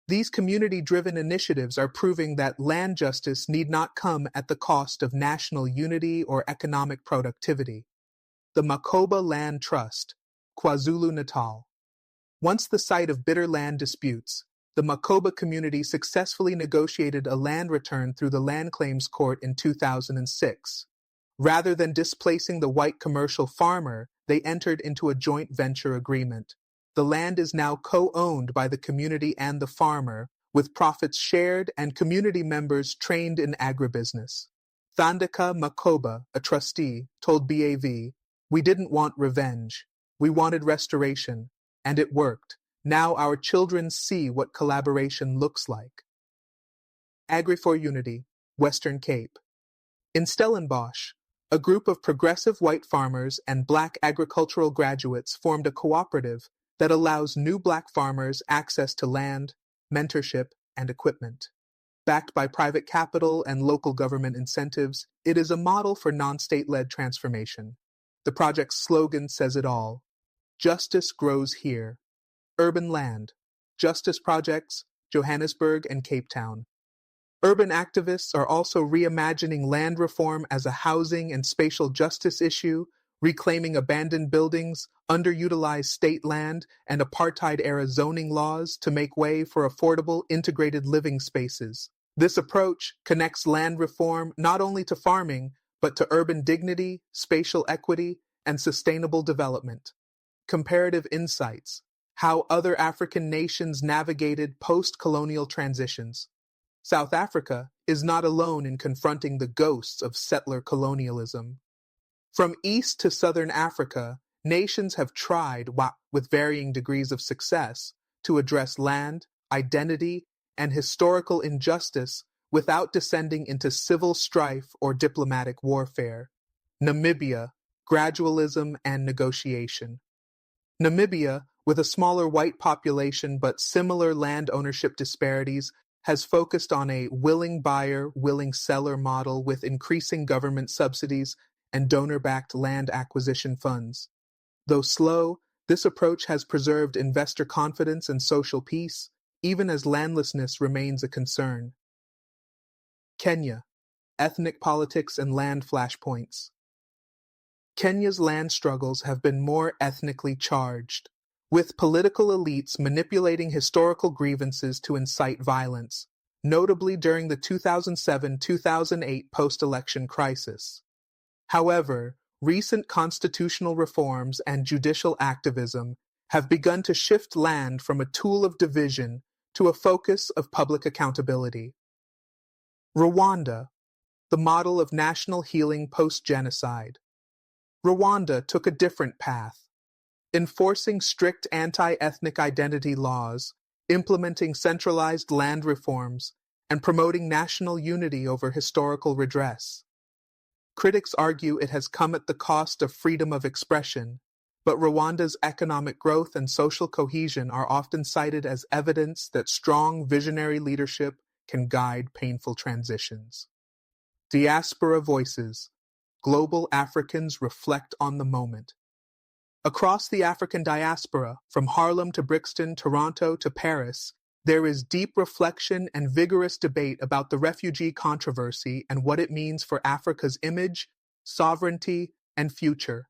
These community-driven initiatives are proving that land justice need not come at the cost of national unity or economic productivity. The Makoba Land Trust, KwaZulu-Natal. Once the site of bitter land disputes, the Makoba community successfully negotiated a land return through the Land Claims Court in 2006. Rather than displacing the white commercial farmer, they entered into a joint venture agreement. The land is now co-owned by the community and the farmer, with profits shared and community members trained in agribusiness. Thandika Makoba, a trustee, told BAV, "We didn't want revenge. We wanted restoration, and it worked. Now our children see what collaboration looks like." Agri4Unity, Western Cape. In Stellenbosch, a group of progressive white farmers and black agricultural graduates formed a cooperative that allows new black farmers access to land, mentorship, and equipment. Backed by private capital and local government incentives, it is a model for non-state-led transformation. The project's slogan says it all. Justice grows here. Urban land. Justice projects, Johannesburg and Cape Town. Urban activists are also reimagining land reform as a housing and spatial justice issue, reclaiming abandoned buildings, underutilized state land, and apartheid-era zoning laws to make way for affordable, integrated living spaces. This approach connects land reform not only to farming, but to urban dignity, spatial equity, and sustainable development. Comparative insights: how other African nations navigated post-colonial transitions. South Africa is not alone in confronting the ghosts of settler colonialism. From East to Southern Africa, nations have tried, with varying degrees of success, to address land, identity, and historical injustice without descending into civil strife or diplomatic warfare. Namibia, gradualism and negotiation. Namibia, with a smaller white population but similar land ownership disparities, has focused on a willing buyer, willing seller model with increasing government subsidies and donor-backed land acquisition funds. Though slow, this approach has preserved investor confidence and social peace, even as landlessness remains a concern. Kenya, ethnic politics and land flashpoints. Kenya's land struggles have been more ethnically charged, with political elites manipulating historical grievances to incite violence, notably during the 2007-2008 post-election crisis. However, recent constitutional reforms and judicial activism have begun to shift land from a tool of division to a focus of public accountability. Rwanda, the model of national healing post-genocide. Rwanda took a different path, enforcing strict anti-ethnic identity laws, implementing centralized land reforms, and promoting national unity over historical redress. Critics argue it has come at the cost of freedom of expression, but Rwanda's economic growth and social cohesion are often cited as evidence that strong visionary leadership can guide painful transitions. Diaspora Voices. Global Africans reflect on the moment. Across the African diaspora, from Harlem to Brixton, Toronto to Paris, there is deep reflection and vigorous debate about the refugee controversy and what it means for Africa's image, sovereignty, and future.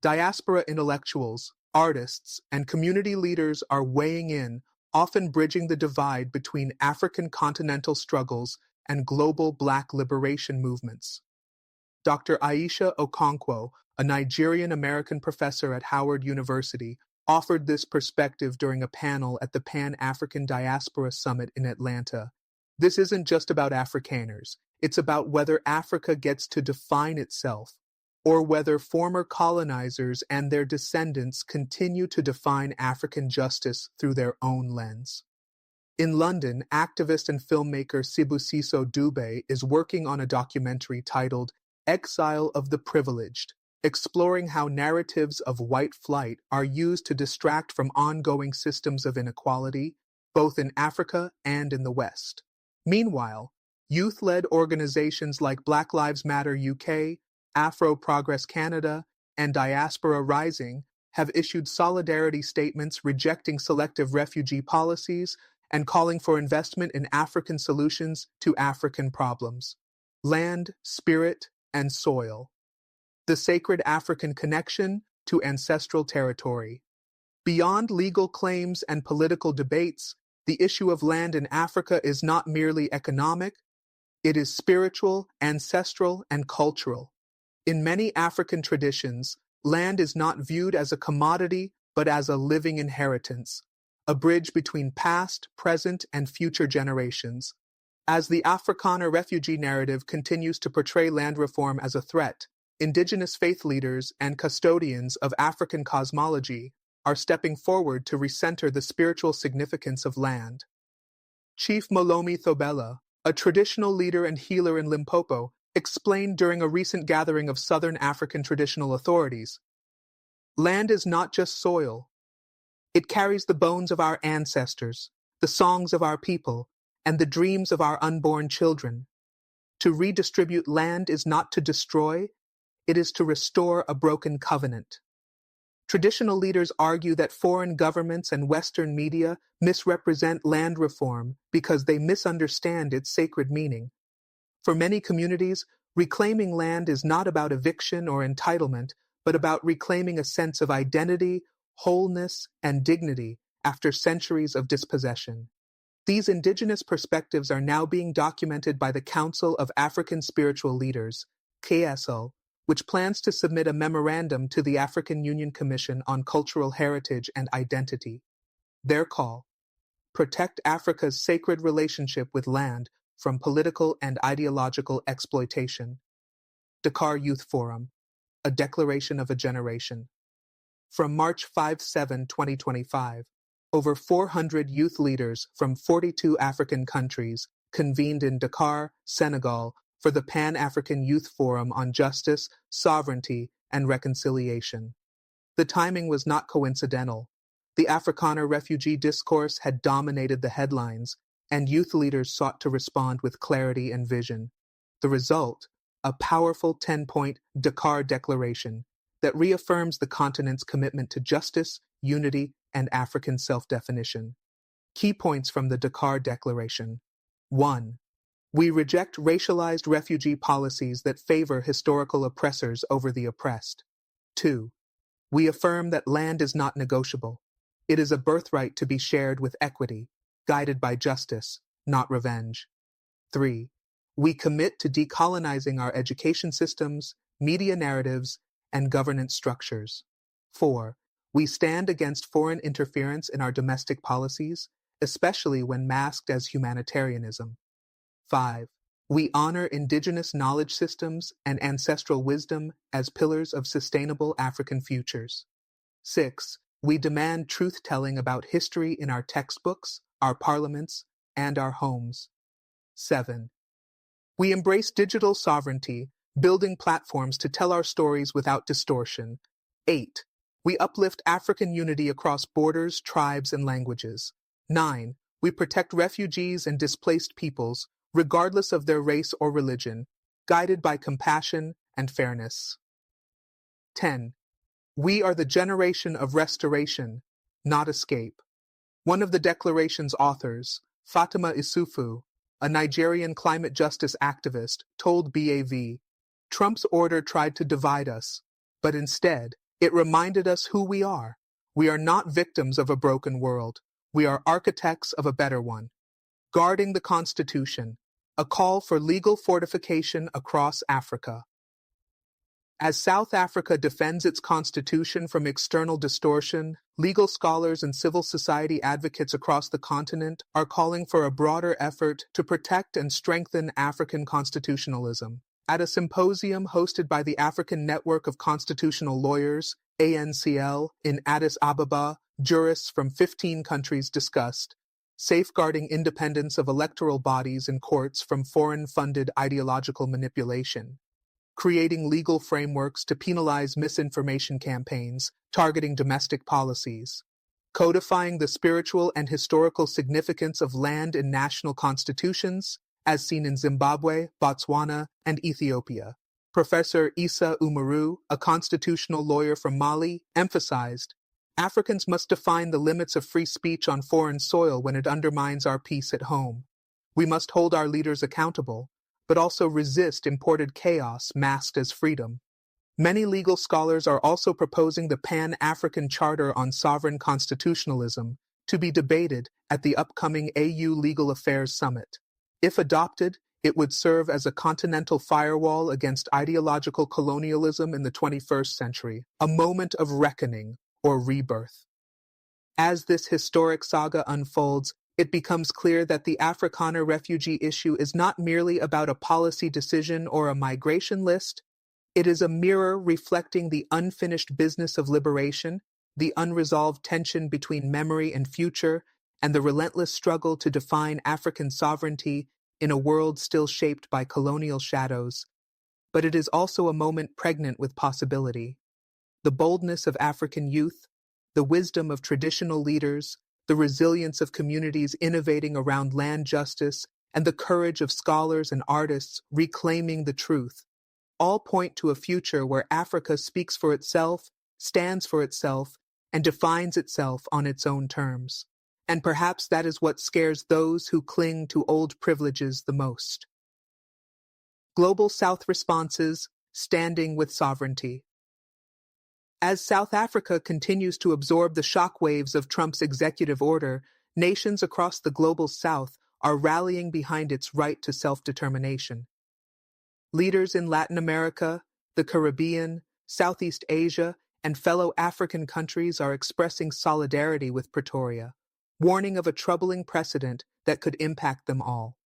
Diaspora intellectuals, artists, and community leaders are weighing in, often bridging the divide between African continental struggles and global Black liberation movements. Dr. Aisha Okonkwo, a Nigerian-American professor at Howard University, offered this perspective during a panel at the Pan-African Diaspora Summit in Atlanta. This isn't just about Afrikaners. It's about whether Africa gets to define itself, or whether former colonizers and their descendants continue to define African justice through their own lens. In London, activist and filmmaker Sibusiso Dube is working on a documentary titled Exile of the Privileged, exploring how narratives of white flight are used to distract from ongoing systems of inequality, both in Africa and in the West. Meanwhile, youth-led organizations like Black Lives Matter UK, Afro Progress Canada, and Diaspora Rising have issued solidarity statements rejecting selective refugee policies and calling for investment in African solutions to African problems. Land, spirit, and soil. The sacred African connection to ancestral territory. Beyond legal claims and political debates, the issue of land in Africa is not merely economic, it is spiritual, ancestral, and cultural. In many African traditions, land is not viewed as a commodity, but as a living inheritance, a bridge between past, present, and future generations. As the Afrikaner refugee narrative continues to portray land reform as a threat, indigenous faith leaders and custodians of African cosmology are stepping forward to recenter the spiritual significance of land. Chief Molomi Thobela, a traditional leader and healer in Limpopo, explained during a recent gathering of Southern African traditional authorities, "Land is not just soil. It carries the bones of our ancestors, the songs of our people, and the dreams of our unborn children. To redistribute land is not to destroy, it is to restore a broken covenant." Traditional leaders argue that foreign governments and Western media misrepresent land reform because they misunderstand its sacred meaning. For many communities, reclaiming land is not about eviction or entitlement, but about reclaiming a sense of identity, wholeness, and dignity after centuries of dispossession. These indigenous perspectives are now being documented by the Council of African Spiritual Leaders, KSL, which plans to submit a memorandum to the African Union Commission on Cultural Heritage and Identity. Their call: protect Africa's sacred relationship with land from political and ideological exploitation. Dakar Youth Forum, A Declaration of a Generation. From March 5-7, 2025, over 400 youth leaders from 42 African countries convened in Dakar, Senegal, for the Pan-African Youth Forum on Justice, Sovereignty, and Reconciliation. The timing was not coincidental. The Afrikaner refugee discourse had dominated the headlines, and youth leaders sought to respond with clarity and vision. The result: a powerful 10-point Dakar Declaration that reaffirms the continent's commitment to justice, unity, and African self-definition. Key points from the Dakar Declaration. 1. We reject racialized refugee policies that favor historical oppressors over the oppressed. 2. We affirm that land is not negotiable. It is a birthright to be shared with equity, guided by justice, not revenge. 3. We commit to decolonizing our education systems, media narratives, and governance structures. 4. We stand against foreign interference in our domestic policies, especially when masked as humanitarianism. 5. We honor indigenous knowledge systems and ancestral wisdom as pillars of sustainable African futures. 6. We demand truth-telling about history in our textbooks, our parliaments, and our homes. 7. We embrace digital sovereignty, building platforms to tell our stories without distortion. 8. We uplift African unity across borders, tribes, and languages. 9. We protect refugees and displaced peoples, regardless of their race or religion, guided by compassion and fairness. 10. We are the generation of restoration, not escape. One of the declaration's authors, Fatima Isufu, a Nigerian climate justice activist, told BAV, "Trump's order tried to divide us, but instead, it reminded us who we are. We are not victims of a broken world. We are architects of a better one." Guarding the Constitution, a call for legal fortification across Africa. As South Africa defends its constitution from external distortion, legal scholars and civil society advocates across the continent are calling for a broader effort to protect and strengthen African constitutionalism. At a symposium hosted by the African Network of Constitutional Lawyers, ANCL, in Addis Ababa, jurists from 15 countries discussed safeguarding independence of electoral bodies and courts from foreign-funded ideological manipulation, creating legal frameworks to penalize misinformation campaigns targeting domestic policies, codifying the spiritual and historical significance of land in national constitutions, as seen in Zimbabwe, Botswana, and Ethiopia. Professor Issa Umaru, a constitutional lawyer from Mali, emphasized, Africans must define the limits of free speech on foreign soil when it undermines our peace at home. We must hold our leaders accountable, but also resist imported chaos masked as freedom. Many legal scholars are also proposing the Pan-African Charter on Sovereign Constitutionalism to be debated at the upcoming AU Legal Affairs Summit. If adopted, It would serve as a continental firewall against ideological colonialism in the 21st century, a moment of reckoning or rebirth. As this historic saga unfolds, it becomes clear that the Afrikaner refugee issue is not merely about a policy decision or a migration list. It is a mirror reflecting the unfinished business of liberation, the unresolved tension between memory and future, and the relentless struggle to define African sovereignty in a world still shaped by colonial shadows. But it is also a moment pregnant with possibility. The boldness of African youth, the wisdom of traditional leaders, the resilience of communities innovating around land justice, and the courage of scholars and artists reclaiming the truth, all point to a future where Africa speaks for itself, stands for itself, and defines itself on its own terms. And perhaps that is what scares those who cling to old privileges the most. Global South responses, standing with sovereignty. As South Africa continues to absorb the shockwaves of Trump's executive order, nations across the global South are rallying behind its right to self-determination. Leaders in Latin America, the Caribbean, Southeast Asia, and fellow African countries are expressing solidarity with Pretoria, warning of a troubling precedent that could impact them all.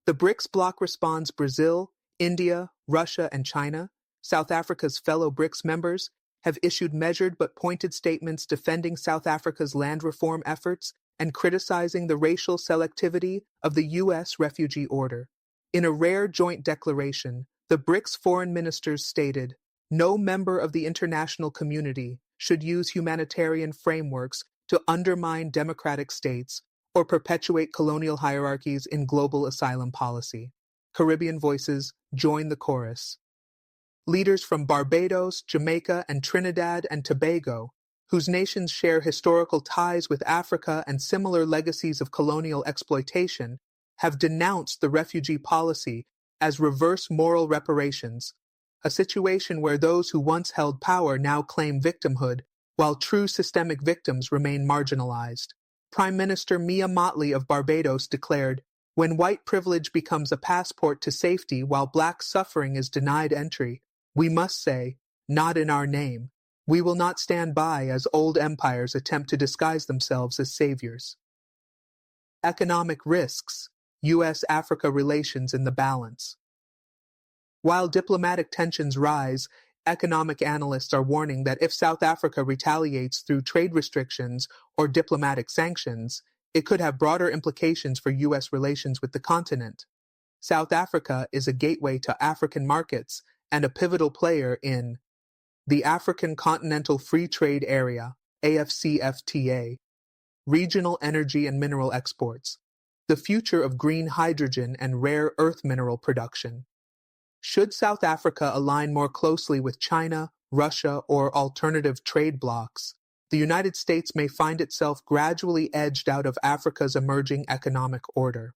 The BRICS bloc responds Brazil, India, Russia, and China, South Africa's fellow BRICS members, have issued measured but pointed statements defending South Africa's land reform efforts and criticizing the racial selectivity of the U.S. refugee order. In a rare joint declaration, the BRICS foreign ministers stated, "No member of the international community should use humanitarian frameworks to undermine democratic states or perpetuate colonial hierarchies in global asylum policy." Caribbean voices join the chorus. Leaders from Barbados, Jamaica, and Trinidad and Tobago, whose nations share historical ties with Africa and similar legacies of colonial exploitation, have denounced the refugee policy as reverse moral reparations, a situation where those who once held power now claim victimhood, while true systemic victims remain marginalized. Prime Minister Mia Mottley of Barbados declared, "When white privilege becomes a passport to safety while black suffering is denied entry, we must say, not in our name. We will not stand by as old empires attempt to disguise themselves as saviors." Economic risks, U.S.-Africa relations in the balance. While diplomatic tensions rise, economic analysts are warning that if South Africa retaliates through trade restrictions or diplomatic sanctions, it could have broader implications for U.S. relations with the continent. South Africa is a gateway to African markets and a pivotal player in the African Continental Free Trade Area, AFCFTA, regional energy and mineral exports, the future of green hydrogen and rare earth mineral production. Should South Africa align more closely with China, Russia, or alternative trade blocs, the United States may find itself gradually edged out of Africa's emerging economic order.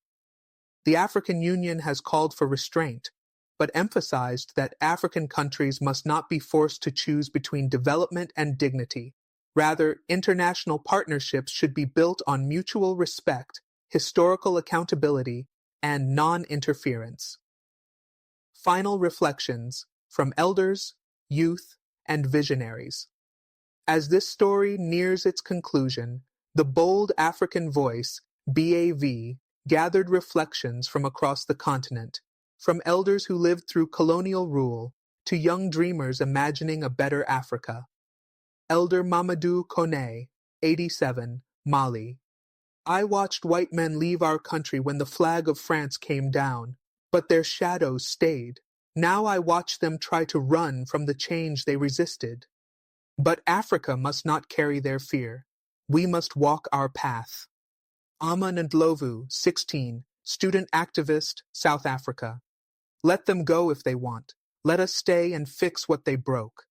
The African Union has called for restraint, but emphasized that African countries must not be forced to choose between development and dignity. Rather, international partnerships should be built on mutual respect, historical accountability, and non-interference. Final reflections from elders, youth, and visionaries. As this story nears its conclusion, the Bold African Voice, BAV, gathered reflections from across the continent, from elders who lived through colonial rule to young dreamers imagining a better Africa. Elder Mamadou Kone, 87, Mali. I watched white men leave our country when the flag of France came down, but their shadows stayed. Now I watch them try to run from the change they resisted. But Africa must not carry their fear. We must walk our path. Ama Ndlovu, 16, student activist, South Africa. Let them go if they want. Let us stay and fix what they broke.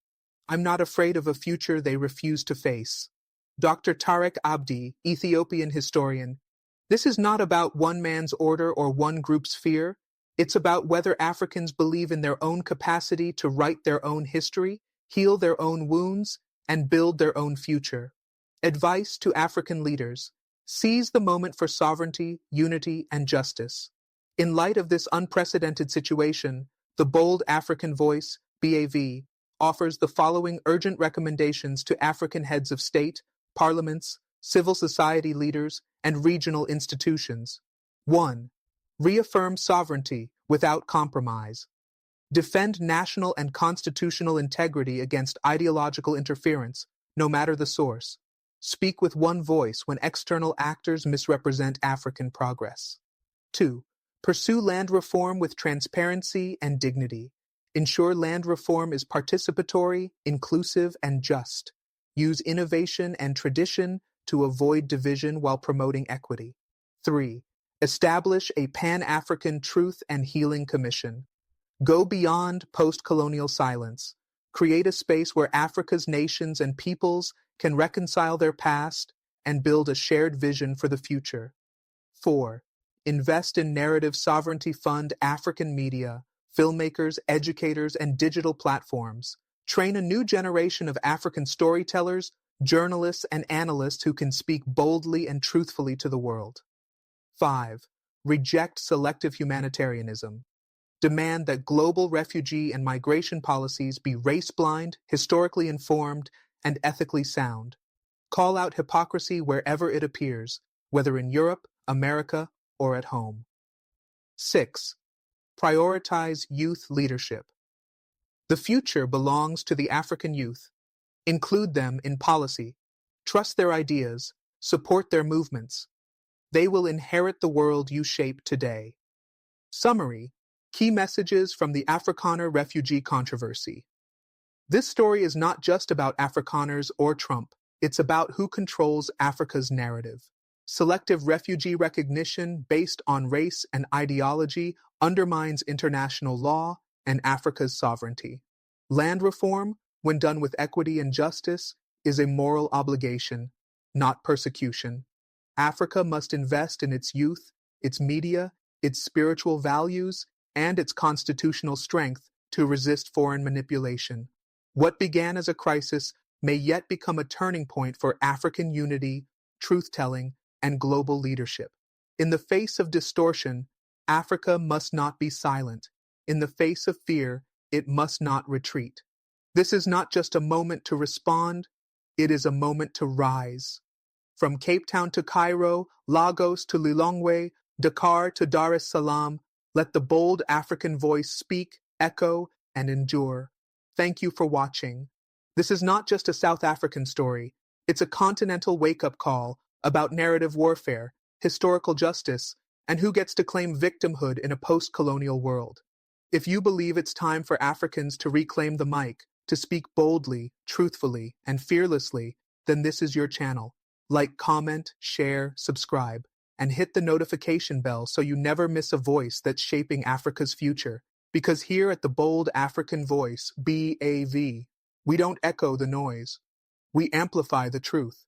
I'm not afraid of a future they refuse to face. Dr. Tariq Abdi, Ethiopian historian. This is not about one man's order or one group's fear. It's about whether Africans believe in their own capacity to write their own history, heal their own wounds, and build their own future. Advice to African leaders. Seize the moment for sovereignty, unity, and justice. In light of this unprecedented situation, the Bold African Voice, BAV, offers the following urgent recommendations to African heads of state, parliaments, civil society leaders, and regional institutions. 1. Reaffirm sovereignty without compromise. Defend national and constitutional integrity against ideological interference, no matter the source. Speak with one voice when external actors misrepresent African progress. 2. Pursue land reform with transparency and dignity. Ensure land reform is participatory, inclusive, and just. Use innovation and tradition to avoid division while promoting equity. 3. Establish a Pan-African Truth and Healing Commission. Go beyond post-colonial silence. Create a space where Africa's nations and peoples can reconcile their past and build a shared vision for the future. 4. Invest in Narrative Sovereignty Fund African media, filmmakers, educators, and digital platforms. Train a new generation of African storytellers, journalists, and analysts who can speak boldly and truthfully to the world. 5. Reject selective humanitarianism. Demand that global refugee and migration policies be race-blind, historically informed, and ethically sound. Call out hypocrisy wherever it appears, whether in Europe, America, or at home. 6. Prioritize youth leadership. The future belongs to the African youth. Include them in policy. Trust their ideas. Support their movements. They will inherit the world you shape today. Summary: key messages from the Afrikaner refugee controversy. This story is not just about Afrikaners or Trump. It's about who controls Africa's narrative. Selective refugee recognition based on race and ideology undermines international law and Africa's sovereignty. Land reform, when done with equity and justice, is a moral obligation, not persecution. Africa must invest in its youth, its media, its spiritual values, and its constitutional strength to resist foreign manipulation. What began as a crisis may yet become a turning point for African unity, truth-telling, and global leadership. In the face of distortion, Africa must not be silent. In the face of fear, it must not retreat. This is not just a moment to respond, it is a moment to rise. From Cape Town to Cairo, Lagos to Lilongwe, Dakar to Dar es Salaam, let the bold African voice speak, echo, and endure. Thank you for watching. This is not just a South African story. It's a continental wake-up call about narrative warfare, historical justice, and who gets to claim victimhood in a post-colonial world. If you believe it's time for Africans to reclaim the mic, to speak boldly, truthfully, and fearlessly, then this is your channel. Like, comment, share, subscribe, and hit the notification bell so you never miss a voice that's shaping Africa's future. Because here at the Bold African Voice, BAV, we don't echo the noise. We amplify the truth.